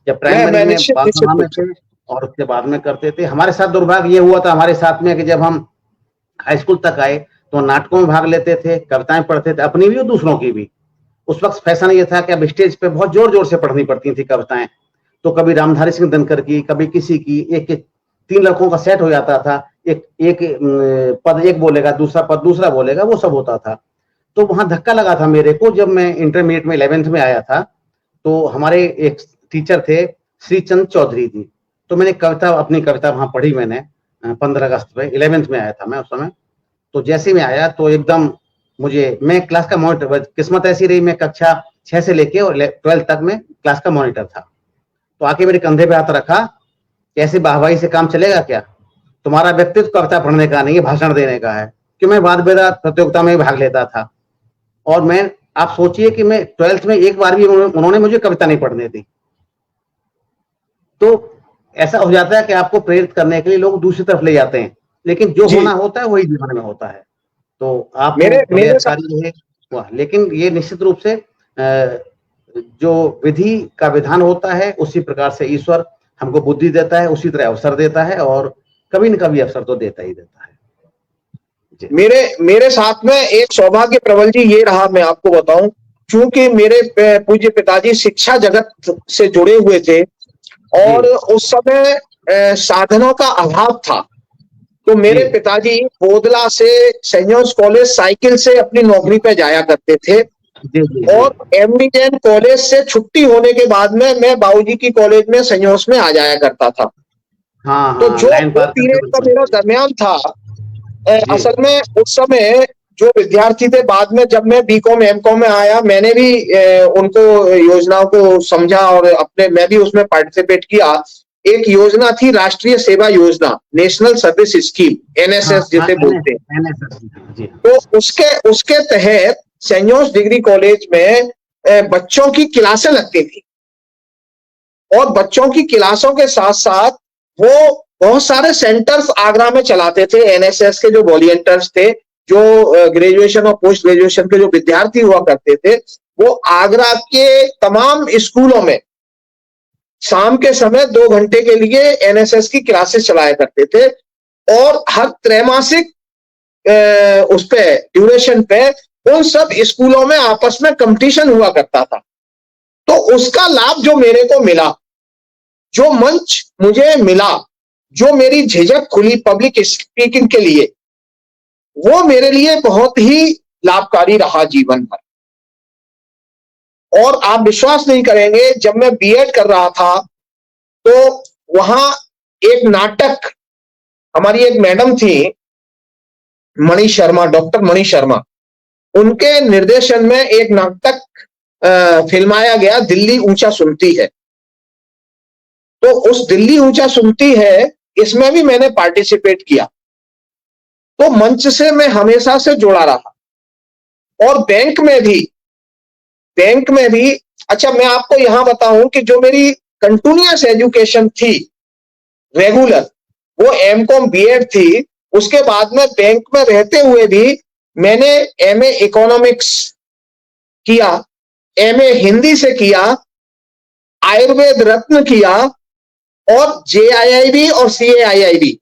जब प्राइमरी मैं में निश्चित बाल निश्चित सभा रूप में से। थे, और उसके बाद में करते थे। हमारे साथ दुर्भाग्य ये हुआ था हमारे साथ में कि जब हम हाई स्कूल तक आए तो नाटकों में भाग लेते थे, कविताएं पढ़ते थे, अपनी भी और दूसरों की भी। उस वक्त फैशन ये था कि अब स्टेज पे बहुत जोर जोर से पढ़नी पड़ती थी कविताएं, तो कभी रामधारी सिंह दिनकर की, कभी किसी की, एक एक 3 लड़कों का सेट हो जाता था, एक एक पद एक बोलेगा, दूसरा पद दूसरा बोलेगा, वो सब होता था। तो वहां धक्का लगा था मेरे को, जब मैं इंटरमीडिएट में 11th में आया था, तो हमारे एक टीचर थे श्री चंद चौधरी जी, तो मैंने अपनी कविता वहां पढ़ी मैंने 15 अगस्त पे, 11th में आया था मैं उस समय। तो जैसे मैं आया तो एकदम मैं क्लास का मॉनिटर, किस्मत ऐसी रही, मैं कक्षा 6 से लेके और 12th तक में क्लास का मॉनिटर था। तो आके मेरे कंधे पे हाथ रखा, कैसे वाहवाही से काम चलेगा क्या, तुम्हारा व्यक्तित्व कविता पढ़ने का नहीं है, भाषण देने का है। कि मैं वाद विवाद प्रतियोगिता में भाग लेता था, और आप सोचिए कि मैं 12th में एक बार भी उन्होंने मुझे कविता नहीं पढ़ने दी। तो ऐसा हो जाता है कि आपको प्रेरित करने के लिए लोग दूसरी तरफ ले जाते हैं, लेकिन जो जी होना होता है वही जीवन में होता है। तो आप मेरे बड़े मेरे साथ अधिकारी रहे, वाह, लेकिन ये निश्चित रूप से जो विधि का विधान होता है, उसी प्रकार से ईश्वर हमको बुद्धि देता है, उसी तरह अवसर देता है, और कभी न कभी अवसर तो देता ही देता है जी। मेरे मेरे साथ में एक सौभाग्य प्रबल जी ये रहा, मैं आपको बताऊं, क्योंकि मेरे पूज्य पिताजी शिक्षा जगत से जुड़े हुए थे जी और उस समय साधनों का अभाव था। तो मेरे जी पिताजी बोदला से सेंट जॉन्स कॉलेज साइकिल से अपनी नौकरी पे जाया करते थे, जी जी जी। और एमडी जैन कॉलेज से छुट्टी होने के बाद में मैं बाबूजी की कॉलेज में सेंट जॉन्स में आ जाया करता था। हाँ तो हाँ, जो लाइन वो पार करके पीरियड का बिल्कुल। मेरा दरमियान था, जी असल में उस समय जो विद्यार्थी थे, बाद में जब मैं बीकॉम एमकॉम में आया, मैंने भी उनको योजनाओं को समझा और मैं भी उसमें पार्टिसिपेट किया। एक योजना थी राष्ट्रीय सेवा योजना, नेशनल सर्विस स्कीम, हाँ एनएसएस हाँ, जिसे बोलते हैं। NSS जी। तो उसके उसके तहत सेंट जॉन्स डिग्री कॉलेज में बच्चों की क्लासें लगती थी, और बच्चों की क्लासों के साथ साथ वो बहुत सारे सेंटर्स आगरा में चलाते थे। एनएसएस के जो वॉलंटियर्स थे, जो ग्रेजुएशन और पोस्ट ग्रेजुएशन के जो विद्यार्थी हुआ करते थे, वो आगरा के तमाम स्कूलों में शाम के समय 2 घंटे के लिए एनएसएस की क्लासेस चलाया करते थे, और हर त्रैमासिक उस पे ड्यूरेशन पे उन सब स्कूलों में आपस में कंपटीशन हुआ करता था। तो उसका लाभ जो मेरे को मिला, जो मंच मुझे मिला, जो मेरी झिझक खुली पब्लिक स्पीकिंग के लिए, वो मेरे लिए बहुत ही लाभकारी रहा जीवन भर। और आप विश्वास नहीं करेंगे, जब मैं बीएड कर रहा था तो वहां एक नाटक, हमारी एक मैडम थी मणि शर्मा, डॉक्टर मणि शर्मा, उनके निर्देशन में एक नाटक फिल्माया गया, दिल्ली ऊंचा सुनती है। तो उस दिल्ली ऊंचा सुनती है, इसमें भी मैंने पार्टिसिपेट किया। तो मंच से मैं हमेशा से जुड़ा रहा, और बैंक में भी। अच्छा, मैं आपको यहां बताऊं कि जो मेरी कंटिन्यूअस एजुकेशन थी रेगुलर, वो एमकॉम बीएड थी। उसके बाद में बैंक में रहते हुए भी मैंने एमए इकोनॉमिक्स किया, एमए हिंदी से किया, आयुर्वेद रत्न किया, और जेआईआईबी और सीएआईआईबी,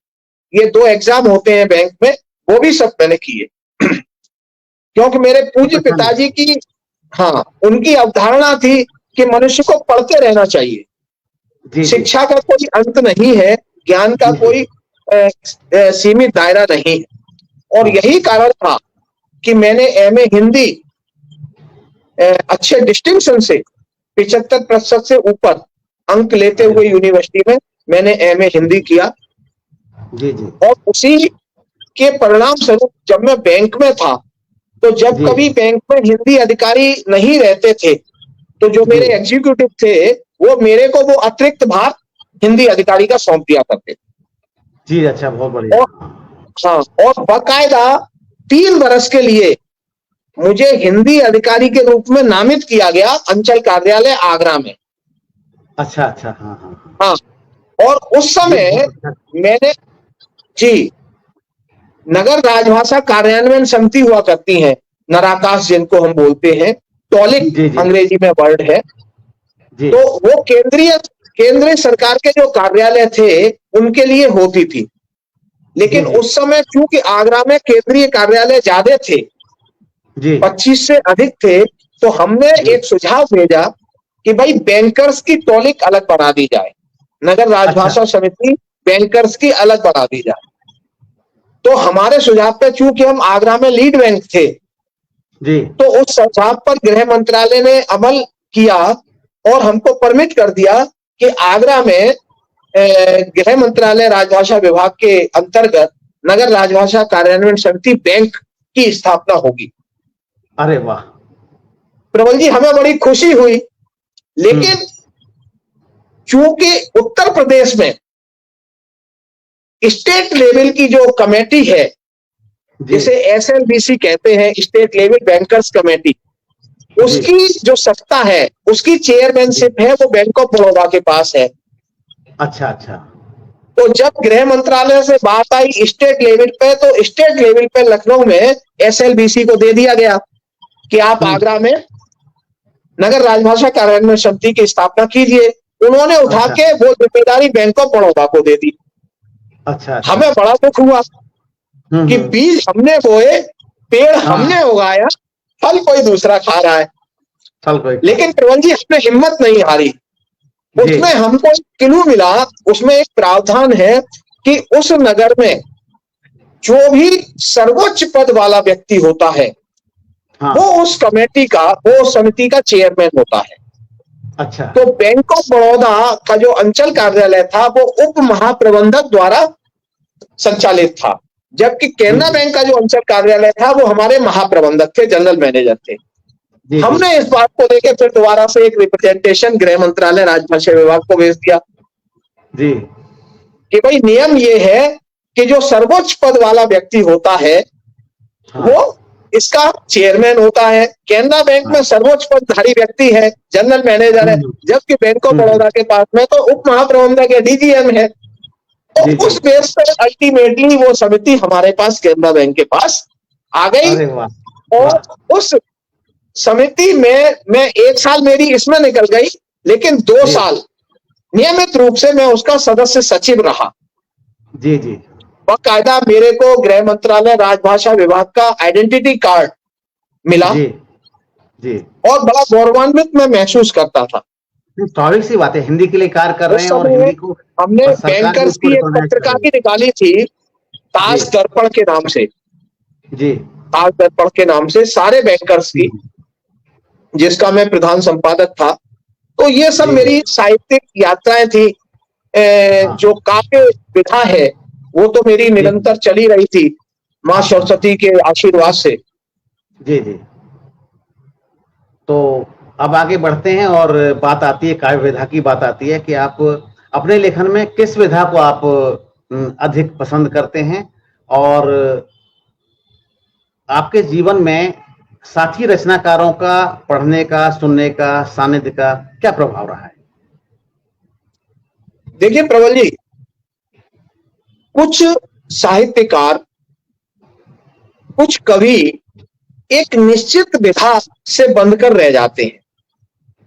ये 2 एग्जाम होते हैं बैंक में, वो भी सब मैंने किए। क्योंकि मेरे पूज्य अच्छा लगा। पिताजी की, हाँ, उनकी अवधारणा थी कि मनुष्य को पढ़ते रहना चाहिए। जी जी शिक्षा का कोई अंत नहीं है, ज्ञान का जी जी कोई सीमित दायरा नहीं है। और हाँ। यही कारण था कि मैंने एमए हिंदी अच्छे डिस्टिंक्शन से 75% से ऊपर अंक लेते अरे हुए यूनिवर्सिटी में मैंने एमए हिंदी किया। जी जी और उसी के परिणाम स्वरूप जब मैं बैंक में था, तो जब जी कभी बैंक में हिंदी अधिकारी नहीं रहते थे, तो जो जी मेरे एग्जीक्यूटिव थे वो मेरे को वो अतिरिक्त भार हिंदी अधिकारी का सौंप दिया करते थे। जी। अच्छा, बहुत बढ़िया। और हाँ, और बाकायदा 3 वर्ष के लिए मुझे हिंदी अधिकारी के रूप में नामित किया गया अंचल कार्यालय आगरा में। अच्छा अच्छा, हाँ हाँ हाँ। हाँ, और उस ये समय बहुत अच्छा। मैंने जी नगर राजभाषा कार्यान्वयन समिति हुआ करती है, नराकाश जिनको हम बोलते हैं, टॉलिक जी जी अंग्रेजी में वर्ड है। जी तो वो केंद्रीय सरकार के जो कार्यालय थे उनके लिए होती थी। जी लेकिन जी उस समय चूंकि आगरा में केंद्रीय कार्यालय ज्यादा थे, जी 25 से अधिक थे, तो हमने जी। एक सुझाव भेजा कि भाई बैंकर्स की टॉलिक अलग बना दी जाए, नगर अच्छा। राजभाषा समिति बैंकर्स की अलग बना दी जाए। तो हमारे सुझाव पे चूंकि हम आगरा में लीड बैंक थे, जी तो उस सुझाव पर गृह मंत्रालय ने अमल किया और हमको परमिट कर दिया कि आगरा में गृह मंत्रालय राजभाषा विभाग के अंतर्गत नगर राजभाषा कार्यान्वयन समिति बैंक की स्थापना होगी। अरे वाह। प्रबल जी, हमें बड़ी खुशी हुई। हम्म। लेकिन चूंकि उत्तर प्रदेश में स्टेट लेवल की जो कमेटी है, जी जिसे एसएलबीसी कहते हैं, स्टेट लेवल बैंकर्स कमेटी, जी उसकी जो सत्ता है, उसकी जी। चेयरमैनशिप है वो बैंक ऑफ बड़ौदा के पास है। अच्छा अच्छा। तो जब गृह मंत्रालय से बात आई स्टेट लेवल पे, तो स्टेट लेवल पे लखनऊ में एसएलबीसी को दे दिया गया कि आप हम्म। आगरा में नगर राजभाषा कार्यान्वयन समिति की स्थापना कीजिए। उन्होंने उठा अच्छा के वो जिम्मेदारी बैंक ऑफ बड़ौदा को दे दी। अच्छा अच्छा। हमें बड़ा दुख हुआ कि हम्म। बीज हमने बोए, पेड़ हाँ। हमने उगाया, फल कोई दूसरा खा रहा है। चल कोई खा लेकिन रहा प्रबल जी, हमने हिम्मत नहीं हारी। है। जी। उसमें हमको एक क्लू मिला, उसमें एक प्रावधान है कि उस नगर में जो भी सर्वोच्च पद वाला व्यक्ति होता है, हाँ। वो उस कमेटी का, वो समिति का चेयरमैन होता है। अच्छा। तो बैंक ऑफ बड़ौदा का जो अंचल कार्यालय था वो उप महाप्रबंधक द्वारा संचालित था, जबकि जी केनरा जी बैंक का जो अंचल कार्यालय था वो हमारे महाप्रबंधक थे, जनरल मैनेजर थे। जी जी हमने इस बात को लेकर फिर दोबारा से एक रिप्रेजेंटेशन गृह मंत्रालय राजभाषा विभाग को भेज दिया जी। कि भाई नियम ये है कि जो सर्वोच्च पद वाला व्यक्ति होता है हाँ वो इसका चेयरमैन होता है। केनरा बैंक में हाँ। सर्वोच्च पदधारी व्यक्ति है, जनरल मैनेजर है, हम्म जबकि बैंक ऑफ हम्म। बड़ौदा के पास में तो उप महाप्रबंधक है, डीजीएम है। तो जी जी। उस बेस पर अल्टीमेटली वो समिति हमारे पास, केनरा बैंक के पास आ गई। अरे वाह। और वाह। उस समिति में मैं 1 साल मेरी इसमें निकल गई, लेकिन दो जी साल नियमित रूप से मैं उसका सदस्य सचिव रहा। जी जी बाकायदा मेरे को गृह मंत्रालय राजभाषा विभाग का आइडेंटिटी कार्ड मिला जी जी। और बड़ा गौरवान्वित मैं महसूस करता था। स्वाभाविक सी बात है, हिंदी के लिए कार्य कर रहे उस हैं और समय हिंदी को हमने और सरकार भी बैंकर्स उसको की एक रिकॉग्नाइज कर पत्रिका रही भी है। निकाली थी, जी ताज दर्पण के नाम से। जी। ताज दर्पण के नाम से सारे बैंकर्स की, हम्म। जिसका मैं प्रधान संपादक था। तो ये सब जी जी। मेरी साहित्यिक यात्राएं थी। हाँ। जो काव्य विधा है वो तो मेरी जी निरंतर चली रही थी, माँ हाँ हाँ हाँ। सरस्वती के आशीर्वाद से। जी जी। तो अब आगे बढ़ते हैं और बात आती है काव्य विधा की। बात आती है कि आप अपने लेखन में किस विधा को आप अधिक पसंद करते हैं, और आपके जीवन में साथी रचनाकारों का पढ़ने का, सुनने का, सानिध्य का क्या प्रभाव रहा है? देखिए प्रबल जी, कुछ साहित्यकार, कुछ कवि एक निश्चित विधा से बंधकर रह जाते हैं।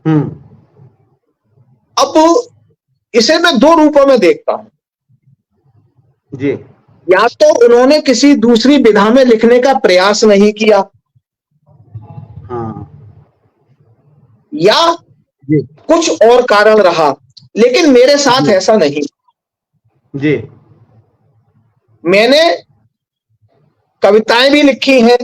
हम्म। अब इसे मैं दो रूपों में देखता हूं। जी या तो उन्होंने किसी दूसरी विधा में लिखने का प्रयास नहीं किया, हाँ। या जी कुछ और कारण रहा। लेकिन मेरे साथ जी ऐसा नहीं। जी मैंने कविताएं भी लिखी हैं,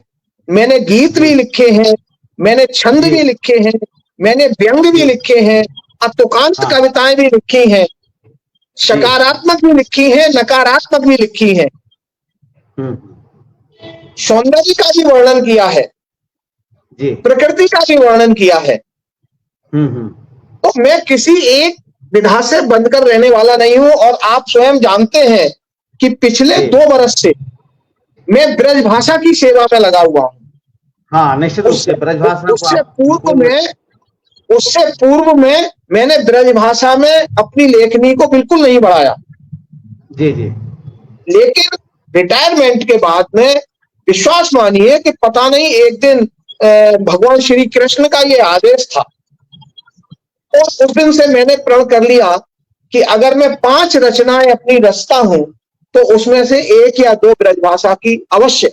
मैंने गीत भी लिखे हैं, मैंने छंद जी भी लिखे हैं, मैंने व्यंग भी जी लिखे हैं, अतुकांत हाँ कविताएं भी लिखी हैं, जी सकारात्मक भी लिखी हैं, नकारात्मक भी लिखी हैं, हम्म सौंदर्य का भी वर्णन किया है, जी प्रकृति का भी वर्णन किया है। हम्म तो मैं किसी एक विधा से बंधकर रहने वाला नहीं हूं, और आप स्वयं जानते हैं कि पिछले जी 2 बरस से मैं ब्रज भाषा की सेवा में लगा हुआ हूं। हाँ निश्चित रूप उससे से ब्रजभाषा को उससे आप पूर्व बिल्कुल में उससे पूर्व में मैंने ब्रज भाषा में अपनी लेखनी को बिल्कुल नहीं बढ़ाया, जी जी लेकिन रिटायरमेंट के बाद में विश्वास मानिए कि पता नहीं एक दिन भगवान श्री कृष्ण का ये आदेश था, और उस दिन से मैंने प्रण कर लिया कि अगर मैं 5 रचनाएं अपनी रचता हूं तो उसमें से 1 या 2 ब्रजभाषा की अवश्य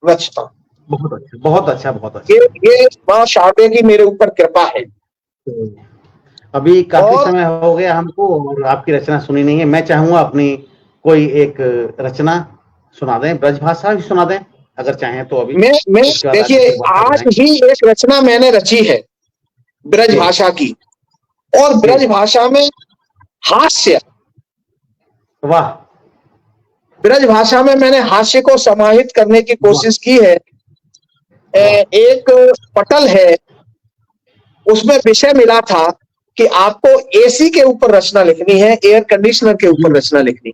रचता हूं। बहुत अच्छा बहुत अच्छा बहुत ये अच्छा। ये मां शारदे की मेरे ऊपर कृपा है। तो अभी काफी और समय हो गया हमको और आपकी रचना सुनी नहीं है। मैं चाहूंगा अपनी कोई एक रचना सुना दें, ब्रजभाषा भी सुना दें अगर चाहें तो अभी। मैं उसके बाद आगे देखिए, फिर वार्ता आज बढ़ाएंगे। ही एक रचना मैंने रची है ब्रज जी भाषा की, और जी ब्रज भाषा में हास्य, वाह ब्रज भाषा में मैंने हास्य को समाहित करने की वाह कोशिश की है। वाह एक पटल है, उसमें विषय मिला था कि आपको एसी के ऊपर रचना लिखनी है, एयर कंडीशनर के जी ऊपर रचना लिखनी।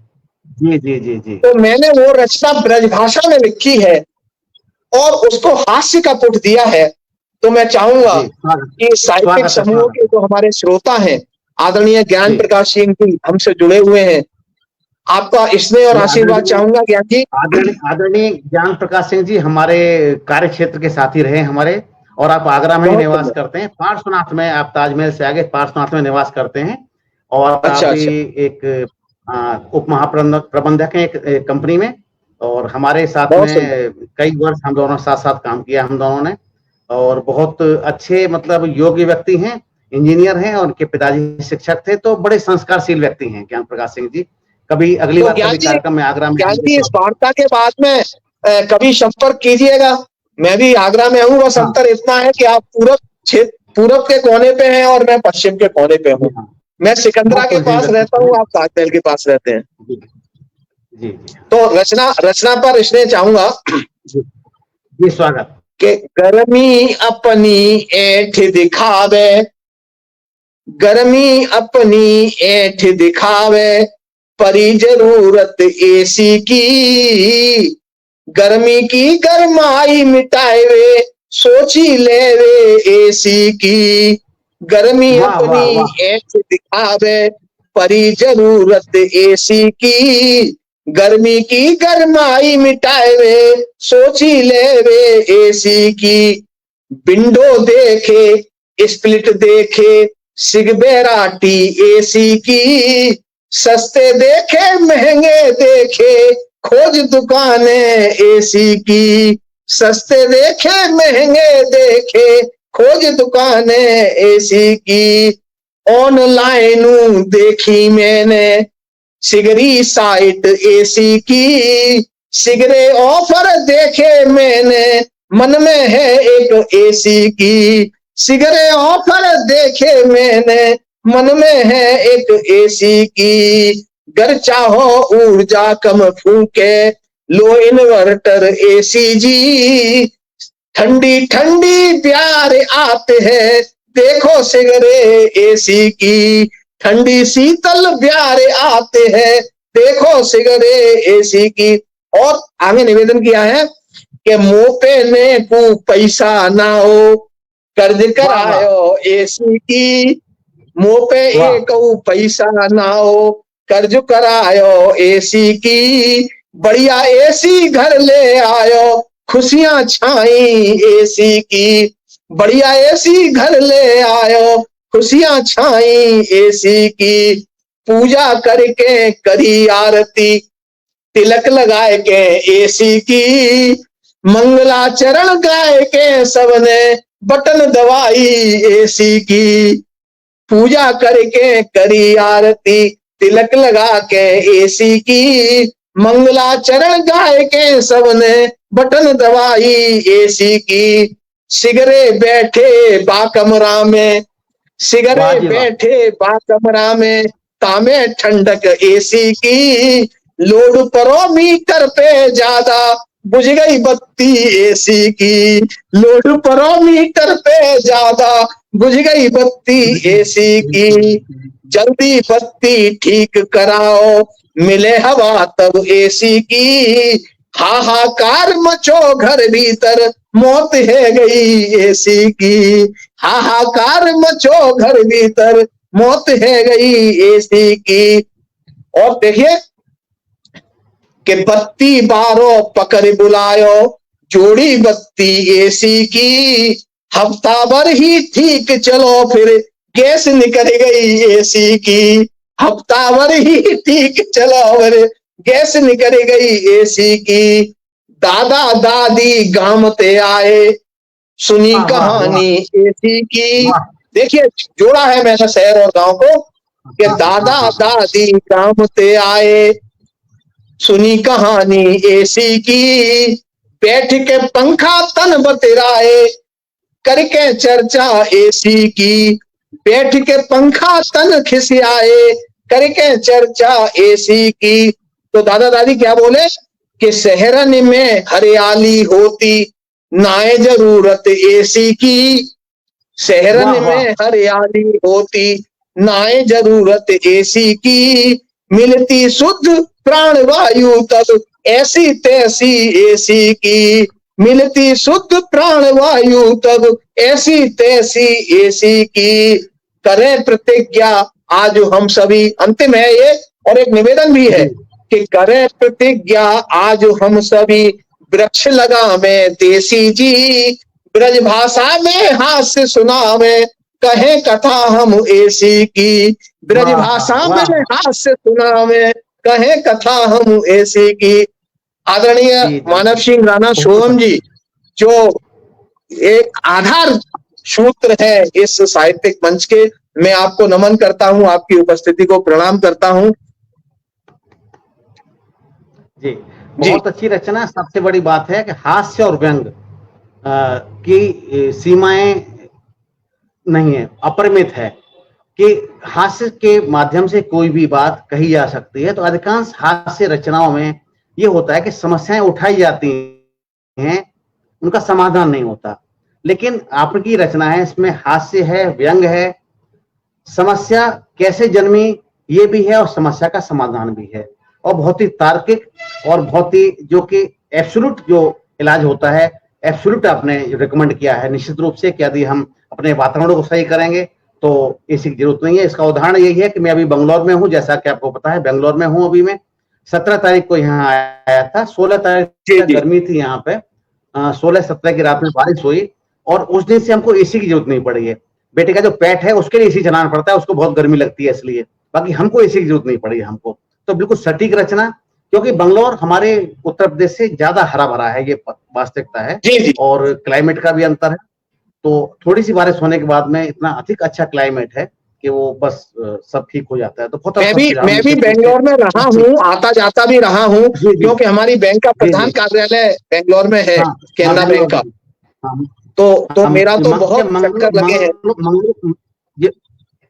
जी जी जी जी तो मैंने वो रचना ब्रजभाषा में लिखी है और उसको हास्य का पुट दिया है। तो मैं चाहूंगा जी स्वागत कि साहित्यिक स्वागत है समूह स्वागत के है। जो हमारे श्रोता हैं, आदरणीय ज्ञान जी प्रकाश सिंह जी हमसे जुड़े हुए हैं, आपका स्नेह और ये आशीर्वाद चाहूंगा ज्ञान जी। आदरणीय आदरणीय ज्ञान प्रकाश सिंह जी हमारे कार्य क्षेत्र के साथी रहे हमारे। और आप आगरा में ही बहुत निवास सुंदर। करते हैं, पार्श्वनाथ में, आप ताजमहल से आगे पार्श्वनाथ में निवास करते हैं। और आप अच्छा भी अच्छा। एक उप महाप्रबंधक प्रबंधक हैं एक कंपनी में। और हमारे साथ बहुत सुंदर। में कई वर्ष हम दोनों साथ साथ काम किया हम दोनों ने। और बहुत अच्छे मतलब योग्य व्यक्ति हैं, इंजीनियर हैं और उनके पिताजी शिक्षक थे, तो बड़े संस्कारशील व्यक्ति हैं ज्ञान प्रकाश सिंह जी। कभी अगली तो बार कभी कार्यक्रम में आगरा में आएंगे ज्ञान जी, तो इस वार्ता के बाद में कभी संपर्क कीजिएगा। मैं भी आगरा में हूँ, बस हाँ अंतर इतना है कि आप पूरब के कोने पे हैं और मैं पश्चिम के कोने पे जी हूँ। हाँ मैं सिकंदरा बहुत के सुलझे पास रहता व्यक्ति हूँ, हैं। आप ताजमहल के पास रहते हैं। जी जी जी तो रचना रचना पर इसने चाहूंगा जी जी स्वागत। कि गर्मी अपनी ऐठ दिखावे, गर्मी अपनी ऐठ दिखावे, परी जरूरत एसी की, गर्मी की गरमाई मिटाए वे, सोची ले वे एसी की, गर्मी वाह वाह अपनी वाह ऐठ दिखावे, परी जरूरत एसी की, गर्मी की गरमाई मिटाए वे, सोची ले वे एसी की, विंडो देखे स्प्लिट देखे, सिगबेराटी एसी की, सस्ते देखे महंगे देखे, खोज दुकानें एसी की, सस्ते देखे महंगे देखे, खोज दुकानें एसी की, ऑनलाइन देखी मैंने सिगरी साइट एसी की, सिगरे ऑफर देखे मैंने, मन में है एक एसी की, सिगरे ऑफर देखे मैंने, मन में है एक एसी की, घर चाहो ऊर्जा कम फूके, लो इन्वर्टर एसी जी, ठंडी ठंडी प्यार आते हैं, देखो सिगरे एसी की, ठंडी शीतल प्यार आते हैं, देखो सिगरे एसी की। और आगे निवेदन किया है कि मुंह पे ने को पैसा ना हो, कर्ज वाह वाह करायो एसी की, मुंह पे वाह एक पैसा ना हो, कर्ज करायो एसी की, बढ़िया एसी घर ले आयो, खुशियां छाई एसी की, बढ़िया एसी घर ले आयो, खुशियां छाई एसी की, पूजा करके करी आरती, तिलक लगाए के एसी की, मंगलाचरण गाए के सबने, बटन दबाई एसी की, पूजा करके करी आरती, तिलक लगा के एसी की, मंगलाचरण गाय के सबने बटन दबाई एसी की, सिगरे बैठे बाकमरा में, वाह सिगरे जी वाह। बैठे बाकमरा में, तामे ठंडक एसी की, लोड परो मीटर पे ज्यादा, बुझ गई बत्ती एसी की, लोड परो मीटर पे ज्यादा, बुझ गई बत्ती एसी की, जल्दी बत्ती ठीक कराओ, मिले हवा तब एसी की, हाहाकार मचो घर भीतर, मौत है गई एसी की, हाहाकार मचो घर भीतर, मौत है गई एसी की। और देखिए कि बत्ती बारो पकड़ बुलायो, जोड़ी बत्ती एसी की, हफ्ता भर ही ठीक चलो फिर गैस निकल गई एसी की, हफ्ता भर ही ठीक चलो फिर गैस निकल गई एसी की, दादा दादी गांव ते आए, सुनी वाह वाह वाह कहानी एसी की। वाह। देखिए जोड़ा है मैंने शहर और गांव को कि हाँ हाँ दादा हाँ हाँ। दादी गांव ते आए, सुनी कहानी एसी की, बैठ के पंखा तन बतराए, करके चर्चा एसी की, बैठ के पंखा तन खिसियाए, करके चर्चा एसी की। तो दादा दादी क्या बोले कि शहरन में हरियाली होती, नाए जरूरत एसी की, वाह शहरन वाह। में हरियाली होती, नाए जरूरत एसी की, मिलती शुद्ध प्राण वायु तब ऐसी तैसी एसी की, मिलती शुद्ध प्राण वायु तब ऐसी तैसी एसी की, करें प्रतिज्ञा आज हम सभी, अंतिम है ये और एक निवेदन भी है जी कि करें प्रतिज्ञा आज हम सभी, वृक्ष लगावे देसी जी, ब्रज भाषा में हास्य सुनावे, कहे कथा हम एसी की, ब्रज वाह भाषा में वाह। हास्य सुनावे, कहे कथा हम एसी की। आदरणीय जी जी मानव जी। सिंह राणा बहुत सोहम अच्छा। जी, जो एक आधार सूत्र है इस साहित्यिक मंच के, मैं आपको नमन करता हूं, आपकी उपस्थिति को प्रणाम करता हूं। जी जी बहुत अच्छी रचना। सबसे बड़ी बात है कि हास्य और व्यंग की सीमाएं नहीं है, अपरिमित है कि हास्य के माध्यम से कोई भी बात कही जा सकती है। तो अधिकांश हास्य रचनाओं में ये होता है कि समस्याएं उठाई जाती हैं, उनका समाधान नहीं होता। लेकिन आपकी रचना है, इसमें हास्य है, व्यंग है, समस्या कैसे जन्मी ये भी है और समस्या का समाधान भी है, और बहुत ही तार्किक और बहुत ही जो कि एब्सोल्यूट जो इलाज होता है, एब्सोल्यूट आपने रिकमेंड किया है। निश्चित रूप से कि यदि हम अपने वातावरण को सही करेंगे तो एसी की जरूरत नहीं है। इसका उदाहरण यही है कि मैं अभी बंगलौर में हूँ, जैसा कि आपको पता है बेंगलोर में हूँ अभी मैं। 17 तारीख को यहाँ आया था, 16 तारीख जी तक जी गर्मी थी यहाँ पे, 16-17 की रात में बारिश हुई और उस दिन से हमको एसी की जरूरत नहीं पड़ी है। बेटे का जो पेट है उसके लिए एसी चलाना पड़ता है, उसको बहुत गर्मी लगती है इसलिए, बाकी हमको एसी की जरूरत नहीं पड़ी है हमको। तो बिल्कुल सटीक रचना, क्योंकि बंगलौर हमारे उत्तर प्रदेश से ज्यादा हरा भरा है, ये वास्तविकता है, जी जी। और क्लाइमेट का भी अंतर है। तो थोड़ी सी बारिश होने के बाद में इतना अधिक अच्छा क्लाइमेट है कि वो बस सब ठीक हो जाता है। तो बहुत अच्छा सुझाव मैं भी निश्चित रूप से। बेंगलोर में रहा जी हूँ, आता जाता भी रहा हूँ, जी जी क्योंकि हमारी बैंक का जी प्रधान जी। कार्यालय बेंगलोर में है, हाँ हाँ केनरा बैंक बेंगलोर का। में। हाँ तो हम मेरा तो क्या बहुत मंगलूर चक्कर लगे हैं। मंगलूर मंगलूर ये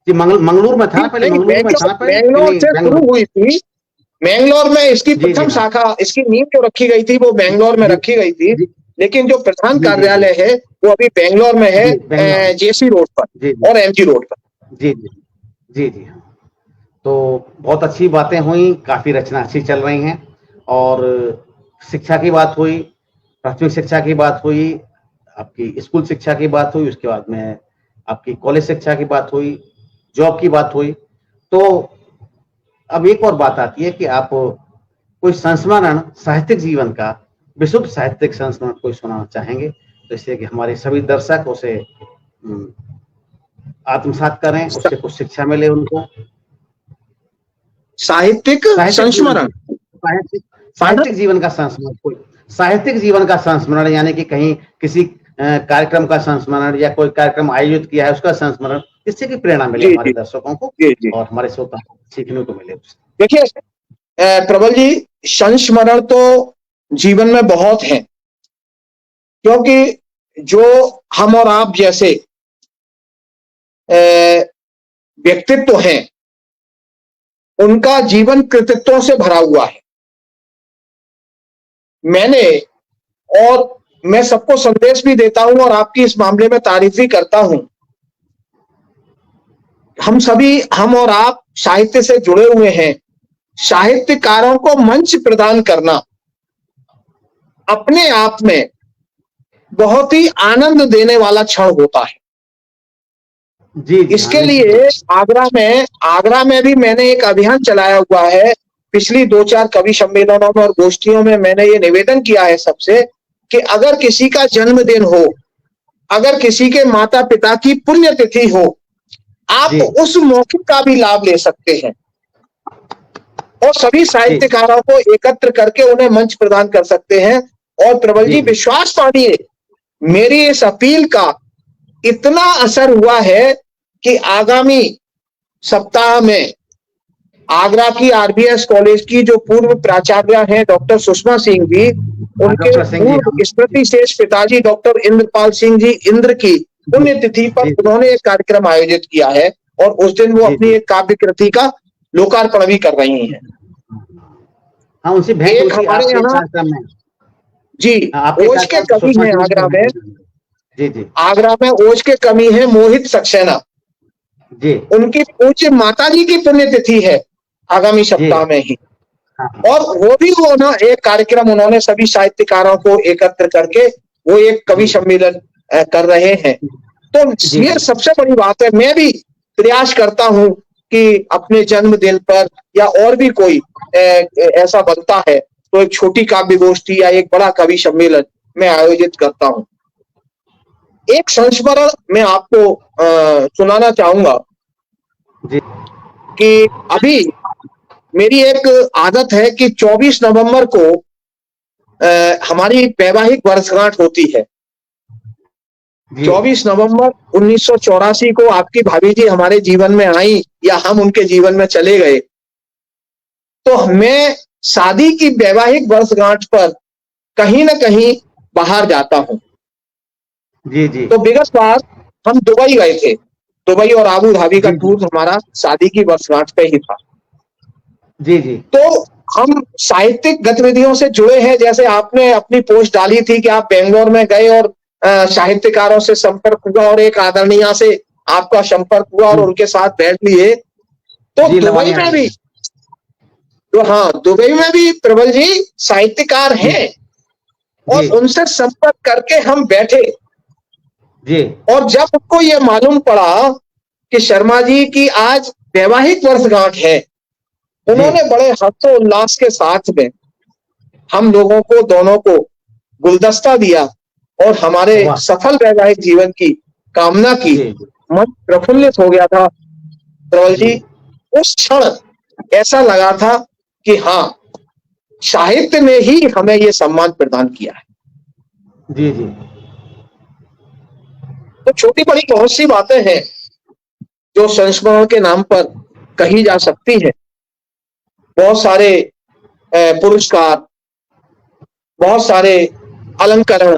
जी मंगलूर में था ना, पहले नहीं, मंगलूर में था बेंगलोर ना पहले, कि बेंगलोर नहीं से शुरू बेंगलुरु? हुई थी। बेंगलोर में इसकी जी जी प्रथम हाँ। शाखा, इसकी नींव जो रखी गई थी वो बेंगलोर में जी रखी गई थी, जी लेकिन जो प्रधान जी जी जी कार्यालय है वो अभी बेंगलोर में जी बेंगलोर में। है, जेसी रोड जी पर जी और एमजी रोड पर। जी जी जी जी हाँ। तो बहुत अच्छी बातें हुई, काफी रचना अच्छी चल रही हैं, और शिक्षा की बात हुई, प्राथमिक शिक्षा की बात हुई, आपकी स्कूल शिक्षा की बात हुई, उसके बाद में आपकी कॉलेज शिक्षा की बात हुई, जॉब की बात हुई। तो अब एक और बात आती है कि आप कोई संस्मरण साहित्यिक जीवन का, विशुद्ध साहित्यिक संस्मरण कोई सुनाना चाहेंगे, तो इससे कि हमारे सभी दर्शक उसे आत्मसात करें, उससे कुछ शिक्षा मिले उनको। साहित्यिक साहित्यिक जीवन संस्मरण। साहित्यिक पढ़ साहित्यिक जीवन का संस्मरण, कोई साहित्यिक जीवन का संस्मरण, यानी कि कहीं किसी कार्यक्रम का संस्मरण या कोई कार्यक्रम आयोजित किया है उसका संस्मरण, जिससे कि प्रेरणा मिले जी हमारे जी दर्शकों को जी जी। और हमारे श्रोताओं को सीखने को मिले उससे। देखिए प्रबल जी, संस्मरण तो जीवन में बहुत है, क्योंकि जो हम और आप जैसे व्यक्तित्व हैं, उनका जीवन कृतित्वों से भरा हुआ है। मैं सबको संदेश भी देता हूं और आपकी इस मामले में तारीफ भी करता हूं। हम और आप साहित्य से जुड़े हुए हैं। साहित्यकारों को मंच प्रदान करना अपने आप में बहुत ही आनंद देने वाला क्षण होता है। जी, जी, इसके लिए आगरा में भी मैंने एक अभियान चलाया हुआ है। पिछली 2-4 कवि सम्मेलनों में और गोष्ठियों में मैंने ये निवेदन किया है सबसे कि अगर किसी का जन्मदिन हो, अगर किसी के माता पिता की पुण्यतिथि हो, आप उस मौके का भी लाभ ले सकते हैं और सभी साहित्यकारों को एकत्र करके उन्हें मंच प्रदान कर सकते हैं। और प्रबल जी, विश्वास मानिए, मेरी इस अपील का इतना असर हुआ है कि आगामी सप्ताह में आगरा की आरबीएस कॉलेज की जो पूर्व प्राचार्य हैं डॉक्टर सुषमा सिंह जी, उनके पूर्व स्मृति शेष पिताजी डॉक्टर इंद्रपाल सिंह जी इंद्र की पुण्यतिथि पर उन्होंने एक कार्यक्रम आयोजित किया है और उस दिन वो अपनी एक काव्य कृति का लोकार्पण भी कर रही हैं। हाँ, उनसे भेंट एक हमारे यहाँ जी ओज के कवि हैं आगरा में। जी, आगरा में ओज के कवि हैं मोहित सक्सेना जी, उनकी पूज्य माता जी की पुण्यतिथि है आगामी सप्ताह में ही। और वो ना एक कार्यक्रम उन्होंने सभी साहित्यकारों को एकत्र करके वो एक कवि सम्मेलन कर रहे हैं। तो ये सबसे बड़ी बात है। मैं भी प्रयास करता हूं कि अपने जन्मदिन पर या और भी कोई ऐसा बनता है तो एक छोटी काव्य गोष्ठी या एक बड़ा कवि सम्मेलन मैं आयोजित करता हूं। एक संस्मरण मैं आपको सुनाना चाहूंगा कि अभी मेरी एक आदत है कि 24 नवंबर को हमारी वैवाहिक वर्षगांठ होती है। 24 नवंबर 1984 को आपकी भाभी जी हमारे जीवन में आई या हम उनके जीवन में चले गए, तो मैं शादी की वैवाहिक वर्षगांठ पर कहीं ना कहीं बाहर जाता हूं। जी। तो विगत बार हम दुबई गए थे। दुबई और आबू धाबी का टूर हमारा शादी की वर्षगांठ पे ही था। जी। तो हम साहित्यिक गतिविधियों से जुड़े हैं। जैसे आपने अपनी पोस्ट डाली थी कि आप बेंगलोर में गए और साहित्यकारों से संपर्क हुआ और एक आदरणीय से आपका संपर्क हुआ और उनके साथ बैठ लिए। तो दुबई में भी दुबई में भी प्रबल जी साहित्यकार हैं और उनसे संपर्क करके हम बैठे जी। और जब उनको ये मालूम पड़ा कि शर्मा जी की आज वैवाहिक वर्षगांठ है, उन्होंने बड़े हर्षोल्लास के साथ में हम लोगों को दोनों को गुलदस्ता दिया और हमारे सफल वैवाहिक जीवन की कामना की। मन प्रफुल्लित हो गया था प्रबल जी। उस क्षण ऐसा लगा था कि हाँ, साहित्य ने ही हमें ये सम्मान प्रदान किया है। जी। तो छोटी बड़ी बहुत सी बातें हैं जो संस्मरण के नाम पर कही जा सकती है। बहुत सारे पुरस्कार, बहुत सारे अलंकरण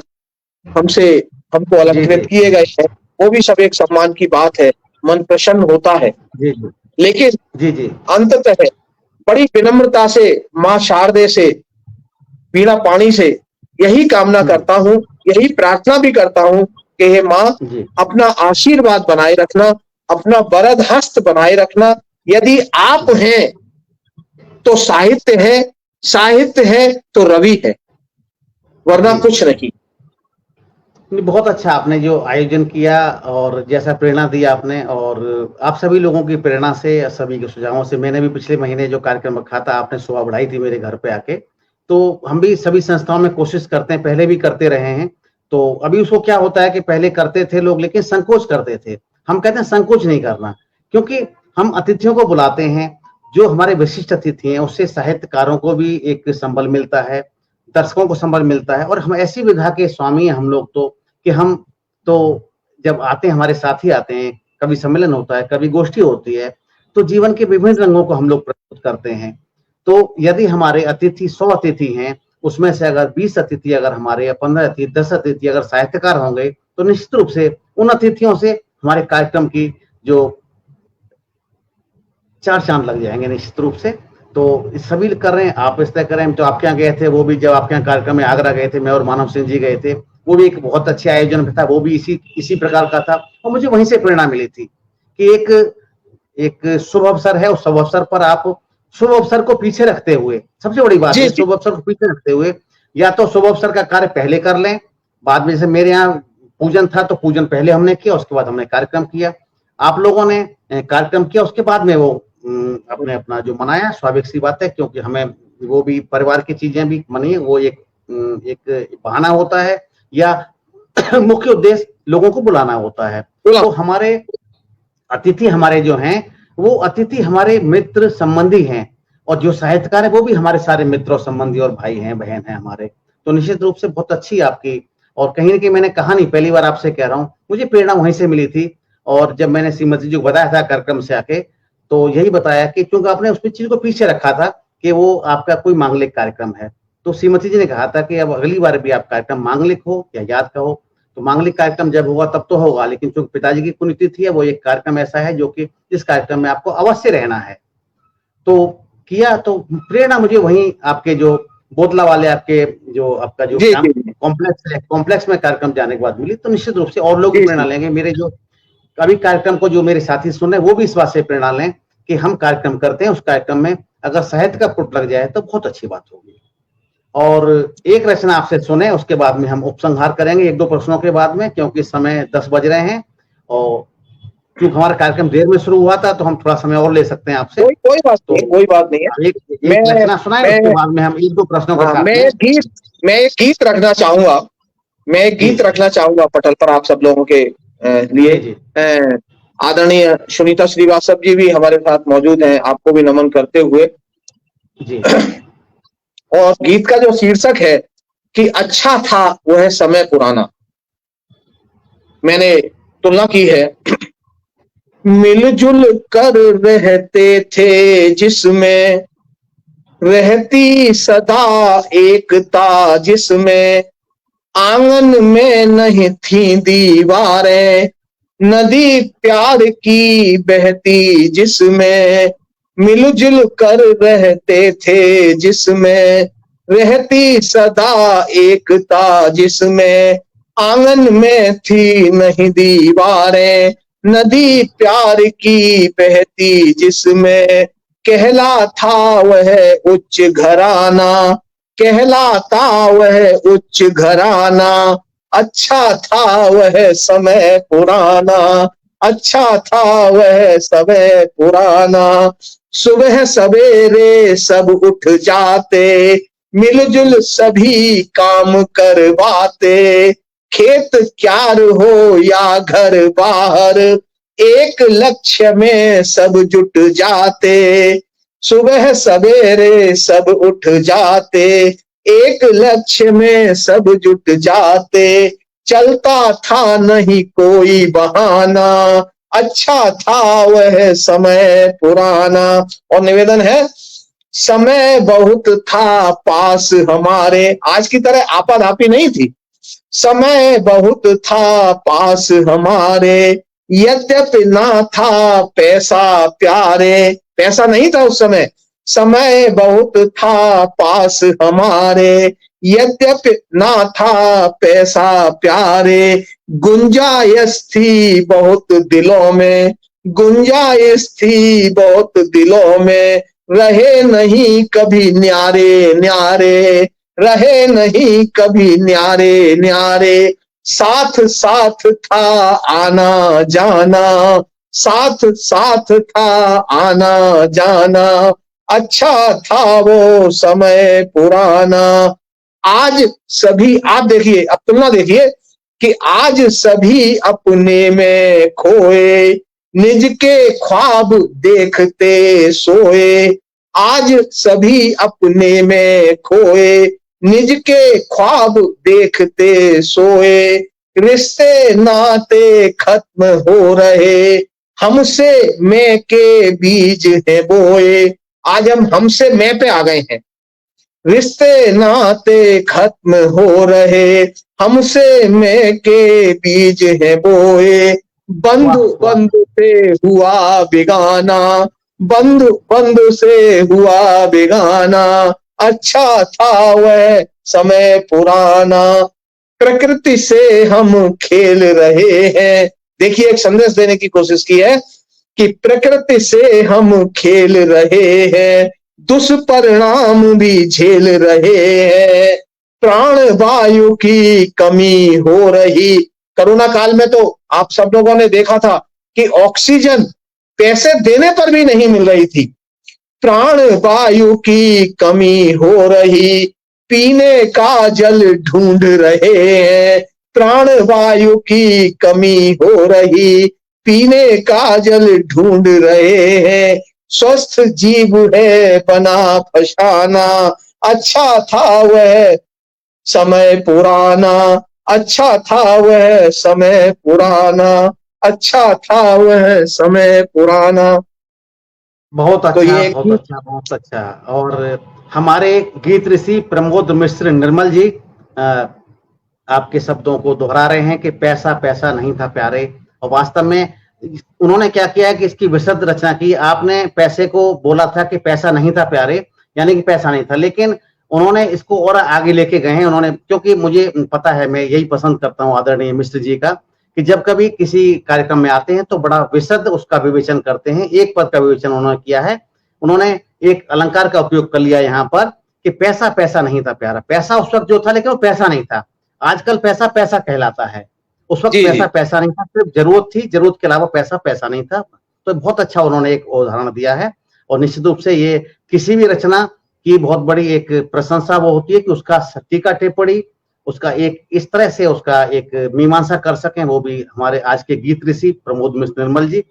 हमको अलंकृत किए गए हैं, वो भी सब एक सम्मान की बात है। मन प्रसन्न होता है। लेकिन अंततः बड़ी विनम्रता से मां शारदे से, वीणा पानी से यही कामना करता हूं, यही प्रार्थना भी करता हूं कि हे मां, अपना आशीर्वाद बनाए रखना, अपना वरद हस्त बनाए रखना। यदि आप हैं तो साहित्य है, साहित्य है तो रवि है, वरना कुछ नहीं। बहुत अच्छा आपने जो आयोजन किया और जैसा प्रेरणा दिया आपने, और आप सभी लोगों की प्रेरणा से, सभी के सुझावों से, मैंने भी पिछले महीने जो कार्यक्रम रखा था, आपने शोभा बढ़ाई थी मेरे घर पे आके, तो हम भी सभी संस्थाओं में कोशिश करते हैं, पहले भी करते रहे हैं। तो अभी उसको क्या होता है कि पहले करते थे लोग लेकिन संकोच करते थे। हम कहते हैं संकोच नहीं करना, क्योंकि हम अतिथियों को बुलाते हैं, जो हमारे विशिष्ट अतिथि हैं, उससे साहित्यकारों को भी एक संबल मिलता है, दर्शकों को संबल मिलता है। और हम ऐसी विधा के स्वामी हैं हम लोग तो, कि हम तो जब आते हैं, हमारे साथी आते हैं, कभी सम्मेलन होता है, कभी गोष्ठी होती है, तो जीवन के विभिन्न रंगों को हम लोग प्रस्तुत करते हैं। तो यदि हमारे अतिथि 100 अतिथि हैं, उसमें से अगर 20 अतिथि अगर हमारे या 15 अतिथि 10 अतिथि अगर साहित्यकार होंगे, तो निश्चित रूप से उन अतिथियों से हमारे कार्यक्रम की जो 4 चांद लग जाएंगे निश्चित रूप से। तो सभी कर रहे हैं, आप इस तरह कर रहे हैं। तो आपके यहाँ गए थे, वो भी जब आपके यहाँ कार्यक्रम में आगरा गए थे, मैं और मानव सिंह जी गए थे, वो भी एक बहुत अच्छे आयोजन था, वो भी इसी प्रकार का था। और मुझे वहीं से प्रेरणा मिली थी कि एक शुभ अवसर है, उस शुभ अवसर पर आप शुभ अवसर को पीछे रखते हुए, सबसे बड़ी बात है शुभ अवसर को पीछे रखते हुए, या तो शुभ अवसर का कार्य पहले कर लें, बाद में जैसे मेरे यहाँ पूजन था तो पूजन पहले हमने किया, उसके बाद हमने कार्यक्रम किया। आप लोगों ने कार्यक्रम किया, उसके बाद में वो अपने अपना जो मनाया, स्वाभाविक सी बात है, क्योंकि हमें वो भी परिवार की चीजें भी मनी, वो एक बहाना होता है, या मुख्य उद्देश्य लोगों को बुलाना होता है। तो हमारे अतिथि हमारे जो हैं, वो अतिथि हमारे मित्र संबंधी हैं, और जो साहित्यकार है वो भी हमारे सारे मित्र और संबंधी और भाई हैं, बहन हैं हमारे। तो निश्चित रूप से बहुत अच्छी आपकी, और कहीं ना कहीं मैंने कहा नहीं, पहली बार आपसे कह रहा हूँ, मुझे प्रेरणा वहीं से मिली थी। और जब मैंने श्रीमती जी को बताया था कार्यक्रम से आके, तो यही बताया कि क्योंकि आपने उस चीज को पीछे रखा था कि वो आपका कोई मांगलिक कार्यक्रम है, तो श्रीमती जी ने कहा था कि अब अगली बार भी आप कार्यक्रम मांगलिक हो या याद का हो, तो मांगलिक कार्यक्रम जब होगा तब तो होगा, लेकिन चूंकि पिताजी की पुण्यतिथि है, वो एक कार्यक्रम ऐसा है जो कि इस कार्यक्रम में आपको अवश्य रहना है। तो किया, तो प्रेरणा मुझे वहीं आपके जो बोतला वाले आपके जो आपका जो कॉम्प्लेक्स में कार्यक्रम जाने के बाद मिली। तो निश्चित रूप से और लोग प्रेरणा लेंगे, मेरे जो अभी कार्यक्रम को जो मेरे साथी सुन रहे हैं वो भी इस बात से प्रेरणा लें कि हम कार्यक्रम करते हैं, उस कार्यक्रम में अगर साहित्य का पुट लग जाए तो बहुत अच्छी बात होगी। और एक रचना आपसे सुने, उसके बाद में हम उपसंहार करेंगे 1-2 प्रश्नों के बाद में, क्योंकि समय 10 बज रहे हैं, और क्योंकि हमारा कार्यक्रम देर में शुरू हुआ था तो हम थोड़ा समय और ले सकते हैं आपसे। कोई बात नहीं है। एक रचना सुनाएं, उसके बाद में हम 1-2 प्रश्नों के साथ मैं एक गीत रखना चाहूंगा, रखना चाहूंगा पटल पर आप सब लोगों के लिए। आदरणीय सुनीता श्रीवास्तव जी भी हमारे साथ मौजूद हैं, आपको भी नमन करते हुए जी। और गीत का जो शीर्षक है कि अच्छा था वह समय पुराना, मैंने तुलना की है। मिलजुल कर रहते थे जिसमें रहती सदा एकता, जिसमें आंगन में नहीं थी दीवारें, नदी प्यार की बहती, जिसमें मिलजुल कर रहते थे, जिसमें रहती सदा एकता, जिसमें आंगन में थी नहीं दीवारें, नदी प्यार की बहती, जिसमें कहला था वह उच्च घराना, कहलाता वह उच्च घराना, अच्छा था वह समय पुराना, अच्छा था वह समय पुराना। सुबह सवेरे सब उठ जाते, मिलजुल सभी काम करवाते, खेत क्यार हो या घर बाहर, एक लक्ष्य में सब जुट जाते। सुबह सवेरे सब उठ जाते, एक लक्ष्य में सब जुट जाते, चलता था नहीं कोई बहाना, अच्छा था वह समय पुराना। और निवेदन है, समय बहुत था पास हमारे, आज की तरह आपाधापी नहीं थी, समय बहुत था पास हमारे, यद्यपि ना था पैसा प्यारे, पैसा नहीं था उस समय, समय बहुत था पास हमारे, यद्यपि ना था पैसा प्यारे, गुंजाइश थी बहुत दिलों में, गुंजाइश थी बहुत दिलों में, रहे नहीं कभी न्यारे न्यारे, रहे नहीं कभी न्यारे न्यारे, साथ साथ था आना जाना, साथ साथ था आना जाना, अच्छा था वो समय पुराना। आज सभी, आप देखिए, अब तुलना देखिए कि आज सभी अपने में खोए, निज के ख्वाब देखते सोए, आज सभी अपने में खोए, निज के ख्वाब देखते सोए, रिश्ते नाते खत्म हो रहे, हमसे मैं के बीज है बोए, आज हम हमसे मैं पे आ गए हैं। रिश्ते नाते खत्म हो रहे, हमसे मैं के बीज है बोए, वाह बंधु वाह। बंधु से हुआ बेगाना, बंधु बंधु से हुआ बेगाना, अच्छा था वह समय पुराना, प्रकृति से हम खेल रहे हैं। देखिए, एक संदेश देने की कोशिश की है कि प्रकृति से हम खेल रहे हैं, दुष्परिणाम भी झेल रहे हैं, प्राण वायु की कमी हो रही। कोरोना काल में तो आप सब लोगों ने देखा था कि ऑक्सीजन पैसे देने पर भी नहीं मिल रही थी। प्राण वायु की कमी हो रही, पीने का जल ढूंढ रहे हैं, प्राण वायु की कमी हो रही, पीने का जल ढूंढ रहे हैं, स्वस्थ जीव है बना फसाना, अच्छा था वह समय पुराना, अच्छा था वह समय पुराना, अच्छा था वह समय पुराना। बहुत तो अच्छा, ये एक बहुत अच्छा, बहुत अच्छा। और हमारे गीत ऋषि प्रमोद मिश्र निर्मल जी आपके शब्दों को दोहरा रहे हैं कि पैसा पैसा नहीं था प्यारे। और वास्तव में उन्होंने क्या किया है कि इसकी विशद रचना की। आपने पैसे को बोला था कि पैसा नहीं था प्यारे, यानी कि पैसा नहीं था, लेकिन उन्होंने इसको और आगे लेके गए हैं उन्होंने, क्योंकि मुझे पता है, मैं यही पसंद करता हूँ आदरणीय मिश्र जी का, कि जब कभी किसी कार्यक्रम में आते हैं तो बड़ा विशद उसका विवेचन करते हैं। एक पद का विवेचन उन्होंने किया है, उन्होंने एक अलंकार का उपयोग कर लिया यहाँ पर कि पैसा पैसा नहीं था प्यारा। पैसा उस वक्त जो था, लेकिन वो पैसा नहीं था। आजकल पैसा पैसा कहलाता है, उस वक्त जी, पैसा जी। पैसा नहीं था, सिर्फ जरूरत थी, जरूरत के अलावा पैसा पैसा नहीं था। तो बहुत अच्छा उन्होंने एक उदाहरण दिया है। और निश्चित रूप से ये किसी भी रचना की बहुत बड़ी एक प्रशंसा वो होती है कि उसका सटीका टिप्पणी, उसका एक इस तरह से उसका एक मीमांसा कर सकें, वो भी हमारे आज के गीत ऋषि प्रमोद मिश्र निर्मल जी।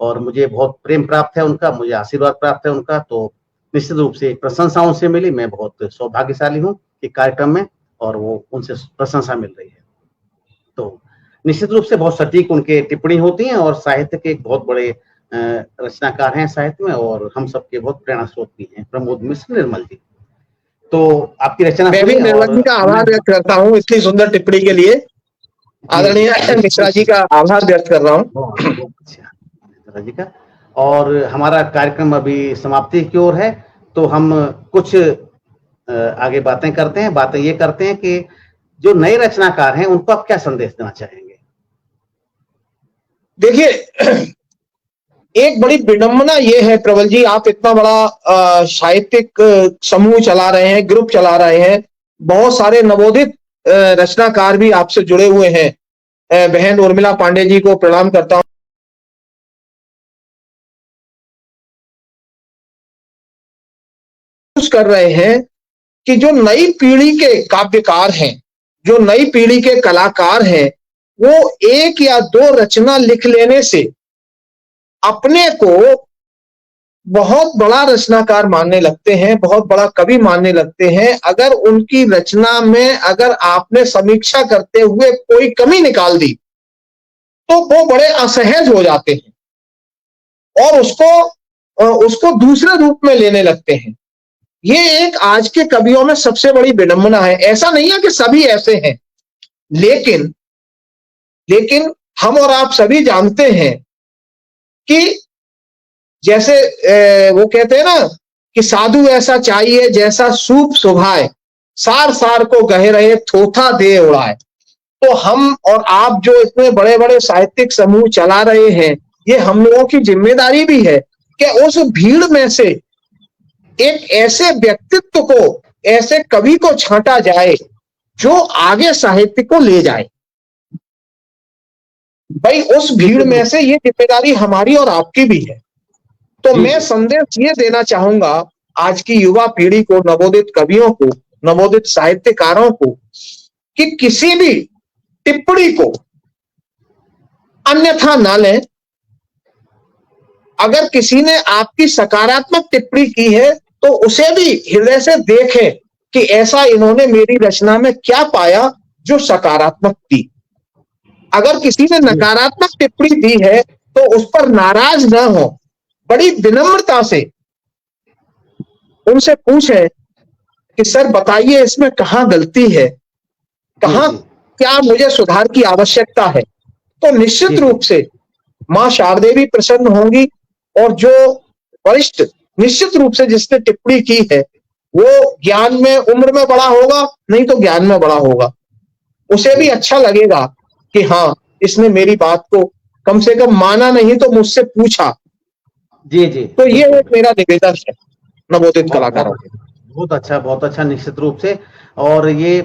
और मुझे बहुत प्रेम प्राप्त है उनका, मुझे आशीर्वाद प्राप्त है उनका। तो निश्चित रूप से प्रशंसा उनसे मिली, मैं बहुत सौभाग्यशाली हूँ कि कार्यक्रम में और वो उनसे प्रशंसा मिल रही है। तो निश्चित रूप से बहुत सटीक उनके टिप्पणी होती हैं और साहित्य के एक बहुत बड़े रचनाकार हैं साहित्य में, और हम सबके बहुत प्रेरणा स्रोत भी हैं प्रमोद मिश्र निर्मल जी। तो आपकी रचना मैं भी सुनी निर्मल और जी का आभार व्यक्त करता हूँ इतनी सुंदर टिप्पणी के लिए। जी जी आदरणीय मिश्रा जी का आभार व्यक्त कर रहा हूँ। बहुत बहुत अच्छा मिश्रा जी का। और हमारा कार्यक्रम अभी समाप्ति की ओर है, तो हम कुछ आगे बातें करते हैं। बातें ये करते हैं कि जो नए रचनाकार हैं उनको आप क्या संदेश देना चाहेंगे? देखिए, एक बड़ी विडंबना ये है प्रबल जी, आप इतना बड़ा साहित्यिक समूह चला रहे हैं, ग्रुप चला रहे हैं, बहुत सारे नवोदित रचनाकार भी आपसे जुड़े हुए हैं। बहन उर्मिला पांडे जी को प्रणाम करता हूं। कर रहे हैं कि जो नई पीढ़ी के काव्यकार हैं, जो नई पीढ़ी के कलाकार हैं, वो एक या दो रचना लिख लेने से अपने को बहुत बड़ा रचनाकार मानने लगते हैं, बहुत बड़ा कवि मानने लगते हैं। अगर उनकी रचना में अगर आपने समीक्षा करते हुए कोई कमी निकाल दी तो वो बड़े असहज हो जाते हैं और उसको दूसरे रूप में लेने लगते हैं। ये एक आज के कवियों में सबसे बड़ी विडंबना है। ऐसा नहीं है कि सभी ऐसे हैं, लेकिन लेकिन हम और आप सभी जानते हैं कि जैसे वो कहते हैं ना कि साधु ऐसा चाहिए जैसा सूप सुभाए, सार सार को गहे रहे थोथा दे उड़ाए। तो हम और आप जो इतने बड़े बड़े साहित्यिक समूह चला रहे हैं, ये हम लोगों की जिम्मेदारी भी है कि उस भीड़ में से एक ऐसे व्यक्तित्व को, ऐसे कवि को छांटा जाए जो आगे साहित्य को ले जाए। भाई, उस भीड़ में से ये जिम्मेदारी हमारी और आपकी भी है। तो मैं संदेश ये देना चाहूंगा आज की युवा पीढ़ी को, नवोदित कवियों को, नवोदित साहित्यकारों को, कि किसी भी टिप्पणी को अन्यथा ना लें। अगर किसी ने आपकी सकारात्मक टिप्पणी की है तो उसे भी हृदय से देखें कि ऐसा इन्होंने मेरी रचना में क्या पाया जो सकारात्मक थी। अगर किसी ने नकारात्मक टिप्पणी दी है तो उस पर नाराज ना हो, बड़ी विनम्रता से उनसे पूछें कि सर बताइए इसमें कहाँ गलती है, कहाँ जी, क्या मुझे सुधार की आवश्यकता है, तो निश्चित जी, रूप से मां शारदे भी प्रसन्न होंगी। और जो वरिष्ठ, निश्चित रूप से जिसने टिप्पणी की है वो ज्ञान में, उम्र में बड़ा होगा, नहीं तो ज्ञान में बड़ा होगा, उसे भी जी, अच्छा लगेगा कि हाँ, इसने मेरी बात को कम से कम माना नहीं तो मुझसे पूछा। जी, जी, तो ये बिल्कुल, एक बिल्कुल। मेरा निवेदन है नवोदित बहुत बहुत कलाकारों को। अच्छा, बहुत अच्छा निश्चित रूप से। और ये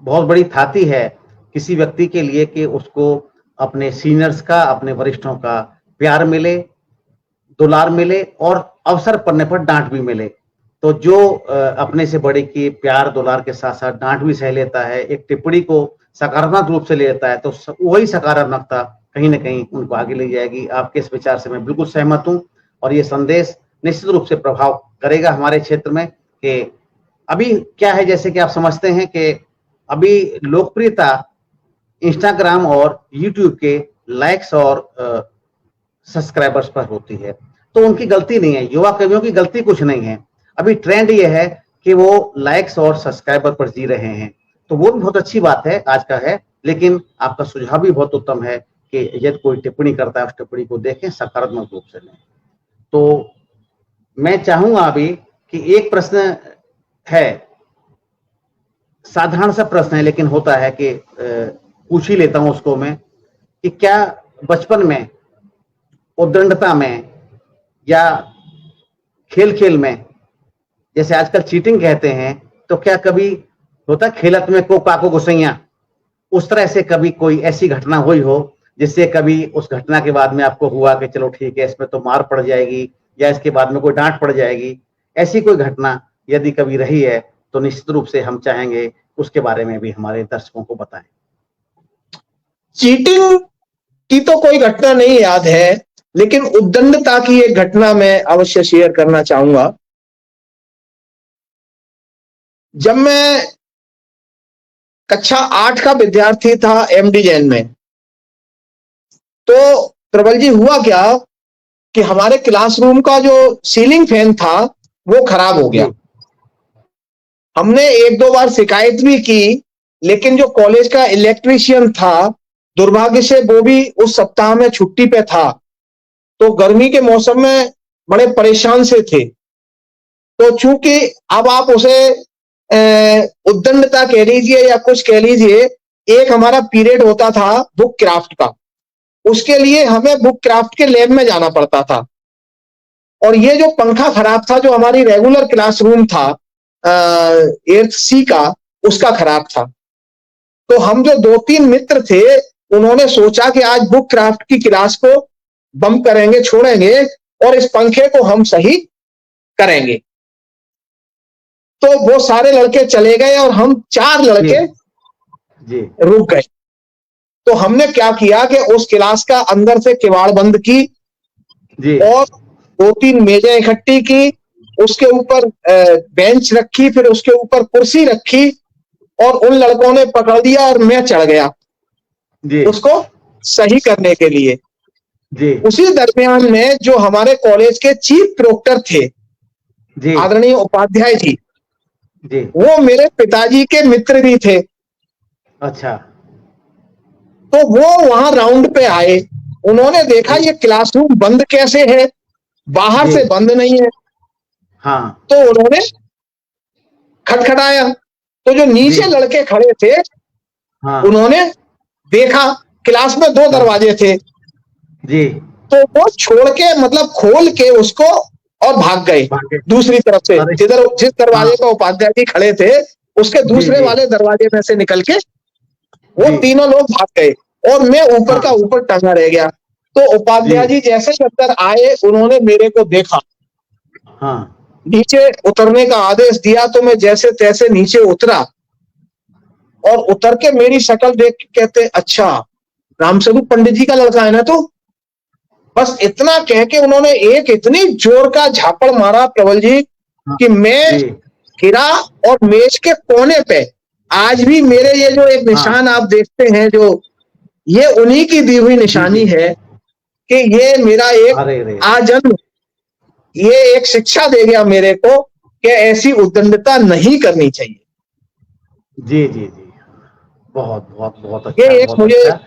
बहुत बड़ी थाती है किसी व्यक्ति के लिए कि उसको अपने सीनियर्स का, अपने वरिष्ठों का प्यार मिले, दुलार मिले और अवसर पड़ने पर डांट भी मिले। तो जो अपने से बड़े की प्यार दुलार के साथ साथ डांट भी सह लेता है, एक टिप्पणी को सकारात्मक रूप से ले लेता है, तो वही सकारात्मकता कहीं ना कहीं उनको आगे ले जाएगी। आपके इस विचार से मैं बिल्कुल सहमत हूं और ये संदेश निश्चित रूप से प्रभाव करेगा हमारे क्षेत्र में कि अभी क्या है, जैसे कि आप समझते हैं कि अभी लोकप्रियता इंस्टाग्राम और यूट्यूब के लाइक्स और सब्सक्राइबर्स पर होती है। तो उनकी गलती नहीं है, युवा कवियों की गलती कुछ नहीं है। अभी ट्रेंड ये है कि वो लाइक्स और सब्सक्राइबर पर जी रहे हैं, तो वो भी बहुत अच्छी बात है, आज का है। लेकिन आपका सुझाव भी बहुत उत्तम है कि यदि कोई टिप्पणी करता है उस टिप्पणी को देखें, सकारात्मक रूप से लें। तो मैं चाहूंगा अभी कि एक प्रश्न है, साधारण सा प्रश्न है लेकिन होता है कि पूछ ही लेता हूं उसको मैं, कि क्या बचपन में उद्दंडता में या खेल खेल में, जैसे आजकल चीटिंग कहते हैं, तो क्या कभी होता खेलत में को पाको गुसैया, उस तरह से कभी कोई ऐसी घटना हुई हो जिससे कभी उस घटना के बाद में आपको हुआ कि चलो ठीक है, इसमें तो मार पड़ जाएगी या इसके बाद में कोई डांट पड़ जाएगी, ऐसी कोई घटना यदि कभी रही है तो निश्चित रूप से हम चाहेंगे उसके बारे में भी हमारे दर्शकों को बताएं। चीटिंग की तो कोई घटना नहीं याद है, लेकिन उद्दंडता की एक घटना मैं अवश्य शेयर करना चाहूंगा। जब मैं कक्षा 8 का विद्यार्थी था एमडी जैन में, तो प्रबल जी हुआ क्या कि हमारे क्लासरूम का जो सीलिंग फैन था वो खराब हो गया। जी, हमने एक दो बार शिकायत भी की, लेकिन जो कॉलेज का इलेक्ट्रीशियन था, दुर्भाग्य से वो भी उस सप्ताह में छुट्टी पे था, तो गर्मी के मौसम में बड़े परेशान से थे। तो चूंकि अब आप उसे उद्दंडता कह लीजिए या कुछ कह लीजिए, एक हमारा पीरियड होता था बुक क्राफ्ट का, उसके लिए हमें बुक क्राफ्ट के लैब में जाना पड़ता था। और ये जो पंखा खराब था, जो हमारी रेगुलर क्लासरूम था 8th C का, उसका खराब था। तो हम जो 2-3 मित्र थे, उन्होंने सोचा कि आज बुक क्राफ्ट की क्लास को बंद करेंगे, छोड़ेंगे और इस पंखे को हम सही करेंगे। तो वो सारे लड़के चले गए और हम 4 जी, लड़के जी, रुक गए। तो हमने क्या किया कि उस क्लास का अंदर से किवाड़ बंद की जी, और 2-3 मेजें इकट्ठी की, उसके ऊपर बेंच रखी, फिर उसके ऊपर कुर्सी रखी और उन लड़कों ने पकड़ दिया और मैं चढ़ गया जी, उसको सही करने के लिए। जी, उसी दरमियान में जो हमारे कॉलेज के चीफ प्रोक्टर थे, जी, आदरणीय उपाध्याय जी, जी, वो मेरे पिताजी के मित्र भी थे। अच्छा, तो वो वहां राउंड पे आए, उन्होंने देखा जी, ये क्लासरूम बंद कैसे है, बाहर जी, से बंद नहीं है। हाँ, तो उन्होंने खटखटाया, तो जो जी, नीचे लड़के खड़े थे, हाँ, उन्होंने देखा, क्लास में 2 हाँ, दरवाजे थे, जी, तो वो छोड़ के, मतलब खोल के उसको, और भाग गए भाग्य, दूसरी तरफ से, अरे, जिधर जिस हाँ, दरवाजे पर उपाध्याय जी खड़े थे, उसके जी, दूसरे जी, वाले दरवाजे में से निकल के वो जी, तीनों लोग भाग गए और मैं ऊपर का हाँ, ऊपर टंगा रह गया। तो जी, उपाध्याय जी जैसे ही अंदर आए, उन्होंने मेरे को देखा, हाँ, नीचे उतरने का आदेश दिया, तो मैं जैसे तैसे नीचे उतरा और उतर के मेरी शक्ल देख के कहते, अच्छा रामस्वरूप पंडित जी का लड़का है ना तू। बस इतना कह के उन्होंने एक इतनी जोर का झापड़ मारा प्रबल जी हाँ, कि मैं जी, गिरा और मेज के कोने पे, आज भी मेरे ये जो एक हाँ, निशान आप देखते हैं, जो ये उन्हीं की दी हुई जी, निशानी जी, है कि ये मेरा एक अरे रे रे, आजन्म, ये एक शिक्षा दे गया मेरे को कि ऐसी उद्दंडता नहीं करनी चाहिए। जी, जी, जी। बहुत, बहुत, बहुत ये अच्छा, एक बहुत मुझे अच्छा।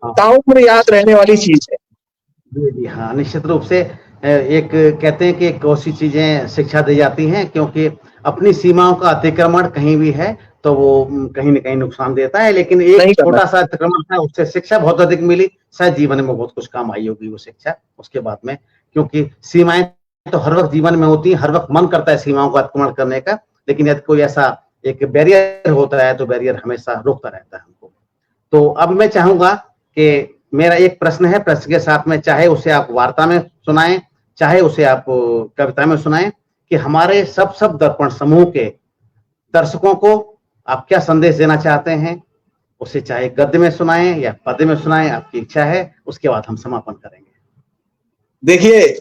हाँ। ताउम्र याद रहने वाली चीज है। जी, जी, हाँ, निश्चित रूप से एक कहते हैं कि एक ऐसी चीज़ें शिक्षा दी जाती हैं क्योंकि अपनी सीमाओं का अतिक्रमण कहीं भी है, तो वो कहीं न कहीं नुकसान देता है, लेकिन नहीं एक करना छोटा-सा अतिक्रमण था, उससे शिक्षा बहुत अधिक मिली, शायद जीवन में बहुत कुछ काम आई होगी वो शिक्षा उसके बाद में, क्योंकि सीमाएँ तो हर वक़्त जीवन में होती हैं, हर वक़्त मन करता है सीमाओं का अतिक्रमण करने का, लेकिन यदि कोई ऐसा एक बैरियर होता है, तो बैरियर हमेशा रोकता रहता है हमको। तो अब मैं चाहूंगा कि मेरा एक प्रश्न है, प्रश्न के साथ में चाहे उसे आप वार्ता में सुनाएं, चाहे उसे आप कविता में सुनाएं, कि हमारे सब दर्पण समूह के दर्शकों को आप क्या संदेश देना चाहते हैं, उसे चाहे गद्य में सुनाएं या पद्य में सुनाएं, आपकी इच्छा है, उसके बाद हम समापन करेंगे। देखिए,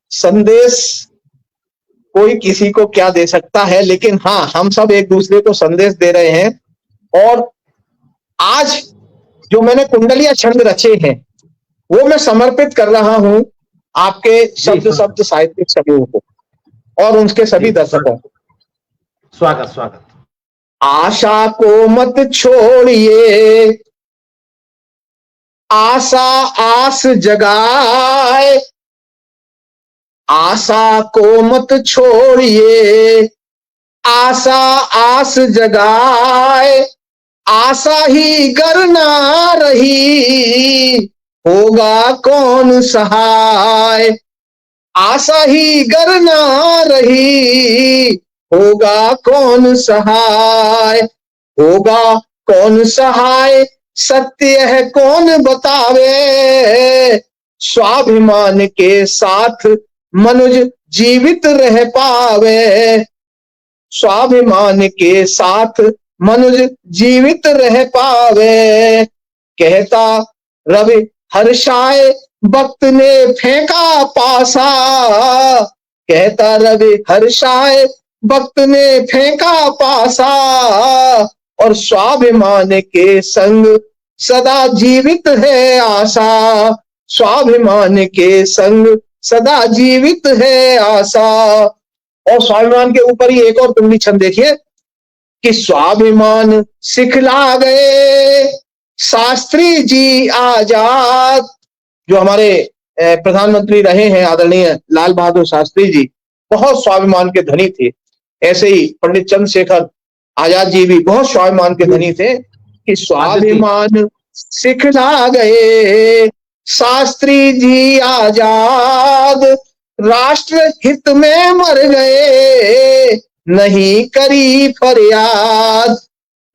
संदेश कोई किसी को क्या दे सकता है, लेकिन हाँ, हम सब एक दूसरे को संदेश दे रहे हैं। और आज जो मैंने कुंडलिया छंद रचे हैं, वो मैं समर्पित कर रहा हूं आपके जी शब्द शब्द स्वागत। साहित्यिक समूह को और उनके जी सभी दर्शकों स्वागत, को। स्वागत, स्वागत। आशा को मत छोड़िए, आशा आस जगाए, आशा को मत छोड़िए, आशा आस जगाए, आशा ही गर ना रही, होगा कौन सहाय। आशा ही गर ना रही, होगा कौन सहाय। होगा कौन सहाय, सत्य है कौन बतावे, स्वाभिमान के साथ मनुज जीवित रह पावे। स्वाभिमान के साथ मनुज जीवित रह पावे। कहता रवि हर्षाय, वक्त ने फेंका पासा। कहता रवि हर्षाय, वक्त ने फेंका पासा, और स्वाभिमान के संग सदा जीवित है आशा। स्वाभिमान के संग सदा जीवित है आशा। और स्वाभिमान के ऊपर ही एक और कुंडली छंद देखिए कि स्वाभिमान सिखला गए शास्त्री जी आजाद। जो हमारे प्रधानमंत्री रहे हैं आदरणीय लाल बहादुर शास्त्री जी, बहुत स्वाभिमान के धनी थे। ऐसे ही पंडित चंद्रशेखर आजाद जी भी बहुत स्वाभिमान के धनी थे कि स्वाभिमान सिखला गए शास्त्री जी आजाद, राष्ट्र हित में मर गए, नहीं करी फरियाद।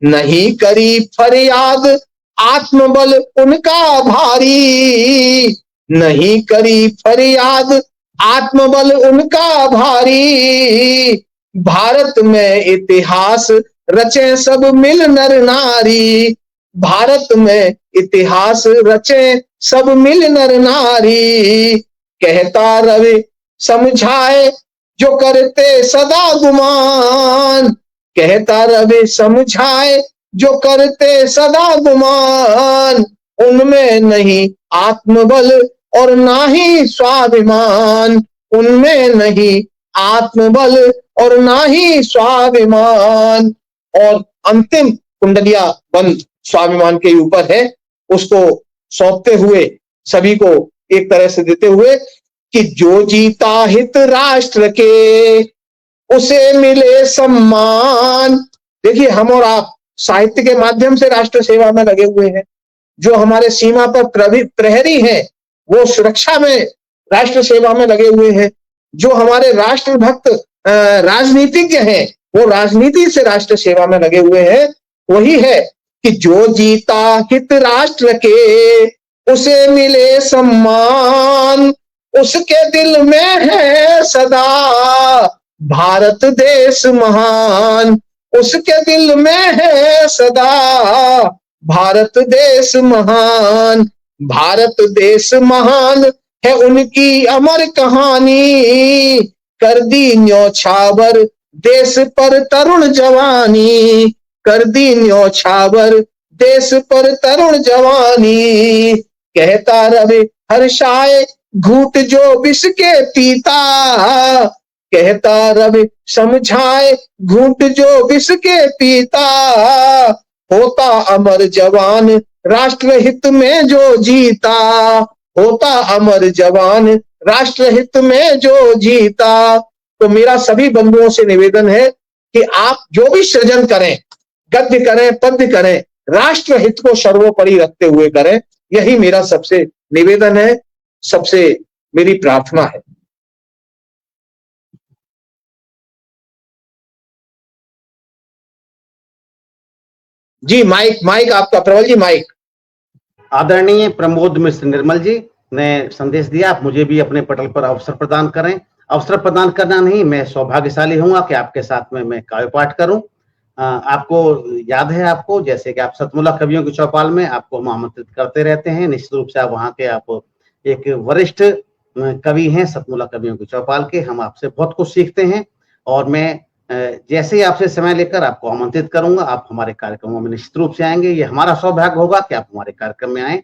नहीं करी फरियाद, आत्मबल उनका भारी। नहीं करी फरियाद, आत्मबल उनका भारी। भारत में इतिहास रचे सब मिल नर नारी। भारत में इतिहास रचे सब मिल नर नारी। कहता रवि समझाए, जो करते सदा गुमान। कहता रवि समझाए, जो करते सदा गुमान। उनमें नहीं आत्मबल और ना ही स्वाभिमान। उनमें नहीं आत्मबल और ना ही स्वाभिमान। और अंतिम कुंडलिया बंद स्वाभिमान के ऊपर है, उसको सौंपते हुए सभी को एक तरह से देते हुए कि जो जीता हित राष्ट्र के, उसे मिले सम्मान। देखिए, हम और आप साहित्य के माध्यम से राष्ट्र सेवा में लगे हुए हैं। जो हमारे सीमा पर प्रहरी हैं, वो सुरक्षा में राष्ट्र सेवा में लगे हुए हैं। जो हमारे राष्ट्र भक्त राजनीतिज्ञ हैं, वो राजनीति से राष्ट्र सेवा में लगे हुए हैं। वही है कि जो जीता हित राष्ट्र के, उसे मिले सम्मान। उसके दिल में है सदा भारत देश महान। उसके दिल में है सदा भारत देश महान। भारत देश महान है उनकी अमर कहानी। कर दी न्योछावर देश पर तरुण जवानी। कर दी न्योछावर देश पर तरुण जवानी। कहता रवि हर्षाय, घूट जो विष के पीता। कहता रवि समझाए घूंट जो विष के पीता, होता अमर जवान राष्ट्रहित में जो जीता, होता अमर जवान राष्ट्रहित में जो जीता। तो मेरा सभी बंधुओं से निवेदन है कि आप जो भी सृजन करें, गद्य करें, पद्य करें, राष्ट्रहित को सर्वोपरि रखते हुए करें। यही मेरा सबसे निवेदन है, सबसे मेरी प्रार्थना है। जी माइक माइक आपका, प्रबल जी माइक। आदरणीय प्रमोद मिश्र निर्मल जी ने संदेश दिया, आप मुझे भी अपने पटल पर अवसर प्रदान करें। अवसर प्रदान करना नहीं, मैं सौभाग्यशाली हूँ कि आपके साथ में मैं काव्य पाठ करूं। आपको याद है, आपको जैसे कि आप सतमुला कवियों की चौपाल में आपको हम आमंत्रित करते रहते हैं। निश्चित रूप से आप वहाँ के आप एक वरिष्ठ कवि हैं सतमुला कवियों की चौपाल के। हम आपसे बहुत कुछ सीखते हैं और मैं जैसे ही आपसे समय लेकर आपको आमंत्रित करूंगा, आप हमारे कार्यक्रमों में निश्चित रूप से आएंगे। ये हमारा सौभाग्य होगा कि आप हमारे कार्यक्रम में आए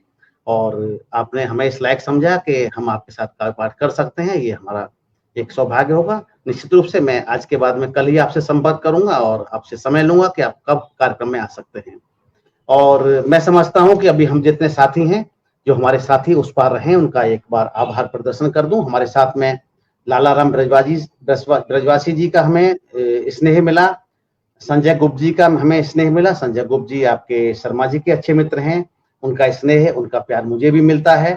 और आपने हमें इस लायक समझा कि हम आपके साथ काव्य पाठ कर सकते हैं। ये हमारा एक सौभाग्य होगा। निश्चित रूप से मैं आज के बाद में कल ही आपसे संपर्क करूंगा और आपसे समय लूंगा कि आप कब कार्यक्रम में आ सकते हैं। और मैं समझता हूं कि अभी हम जितने साथी हैं, जो हमारे साथी उस पार रहे, उनका एक बार आभार प्रदर्शन कर दूं। हमारे साथ में लालाराम ब्रजवासी जी का हमें स्नेह मिला, संजय गुप्त जी का हमें स्नेह मिला। संजय गुप्त जी आपके शर्मा जी के अच्छे मित्र हैं, उनका स्नेह, उनका प्यार मुझे भी मिलता है।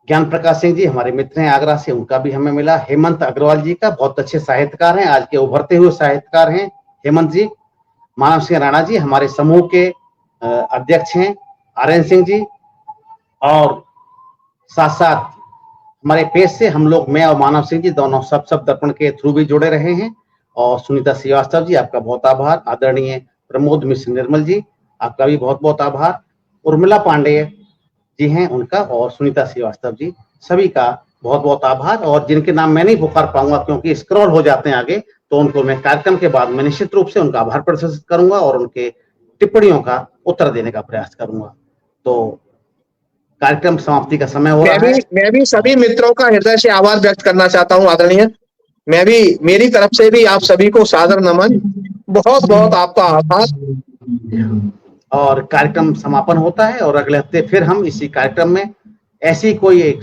ज्ञान प्रकाश सिंह जी हमारे मित्र हैं आगरा से, उनका भी हमें मिला। हेमंत अग्रवाल जी का, बहुत अच्छे साहित्यकार हैं, आज के उभरते हुए साहित्यकार हैं हेमंत जी। मानव सिंह राणा जी हमारे समूह के अध्यक्ष हैं, आर्यन सिंह जी, और साथ साथ हमारे पेज से हम लोग, मैं और मानव सिंह जी दोनों सब दर्पण के थ्रू भी जुड़े रहे हैं। और सुनीता श्रीवास्तव जी आपका बहुत आभार। आदरणीय प्रमोद मिश्र निर्मल जी आपका भी बहुत बहुत आभार। उर्मिला पांडे जी हैं उनका, और सुनीता श्रीवास्तव जी, सभी का बहुत बहुत आभार। और जिनके नाम मैं नहीं पुकार पाऊंगा क्योंकि स्क्रॉल हो जाते हैं आगे, तो उनको मैं कार्यक्रम के बाद में निश्चित रूप से उनका आभार प्रदर्शित करूंगा और उनके टिप्पणियों का उत्तर देने का प्रयास करूंगा। तो कार्यक्रम समाप्ति का समय हो रहा है। मैं भी सभी मित्रों का हृदय से आभार व्यक्त करना चाहता हूं आदरणीय। मैं भी, मेरी तरफ से भी आप सभी को सादर नमन, बहुत बहुत आपका आभार। और कार्यक्रम समापन होता है और अगले हफ्ते फिर हम इसी कार्यक्रम में ऐसी कोई एक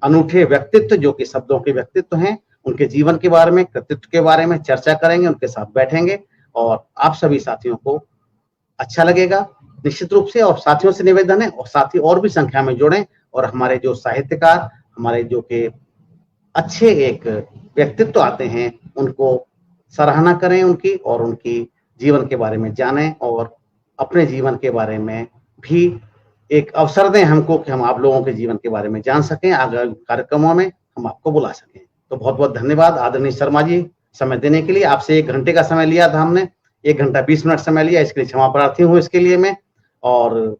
अनूठे व्यक्तित्व, जो कि शब्दों के व्यक्तित्व हैं, उनके जीवन के बारे में, कृतित्व के बारे में चर्चा करेंगे, उनके साथ बैठेंगे और आप सभी साथियों को अच्छा लगेगा निश्चित रूप से। और साथियों से निवेदन है और साथी और भी संख्या में जुड़ें और हमारे जो साहित्यकार, हमारे जो के अच्छे एक व्यक्तित्व आते हैं, उनको सराहना करें उनकी, और उनकी जीवन के बारे में जानें और अपने जीवन के बारे में भी एक अवसर दें हमको कि हम आप लोगों के जीवन के बारे में जान सकें, आगामी कार्यक्रमों में हम आपको बुला सकें। तो बहुत बहुत धन्यवाद आदरणीय शर्मा जी समय देने के लिए। आपसे 1 घंटे का समय लिया था हमने, 1 घंटा 20 मिनट समय लिया, इसके लिए क्षमा प्रार्थी हूँ इसके लिए मैं। और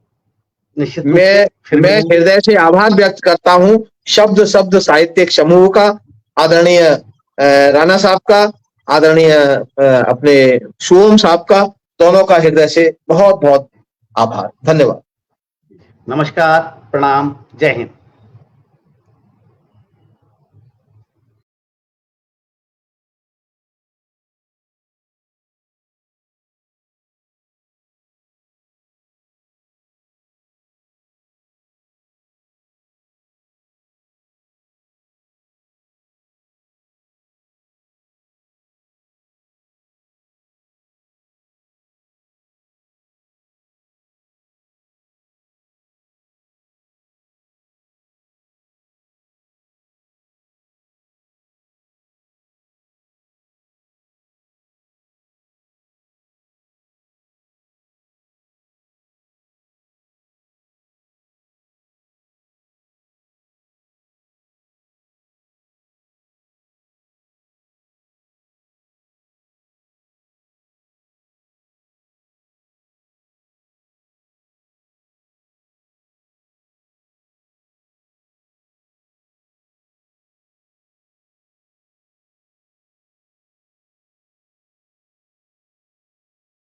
निश्चित मैं हृदय से आभार व्यक्त करता हूं शब्द शब्द साहित्यिक समूह का, आदरणीय राणा साहब का, आदरणीय अपने सुओम साहब का, दोनों का हृदय से बहुत बहुत आभार। धन्यवाद। नमस्कार, प्रणाम, जय हिंद।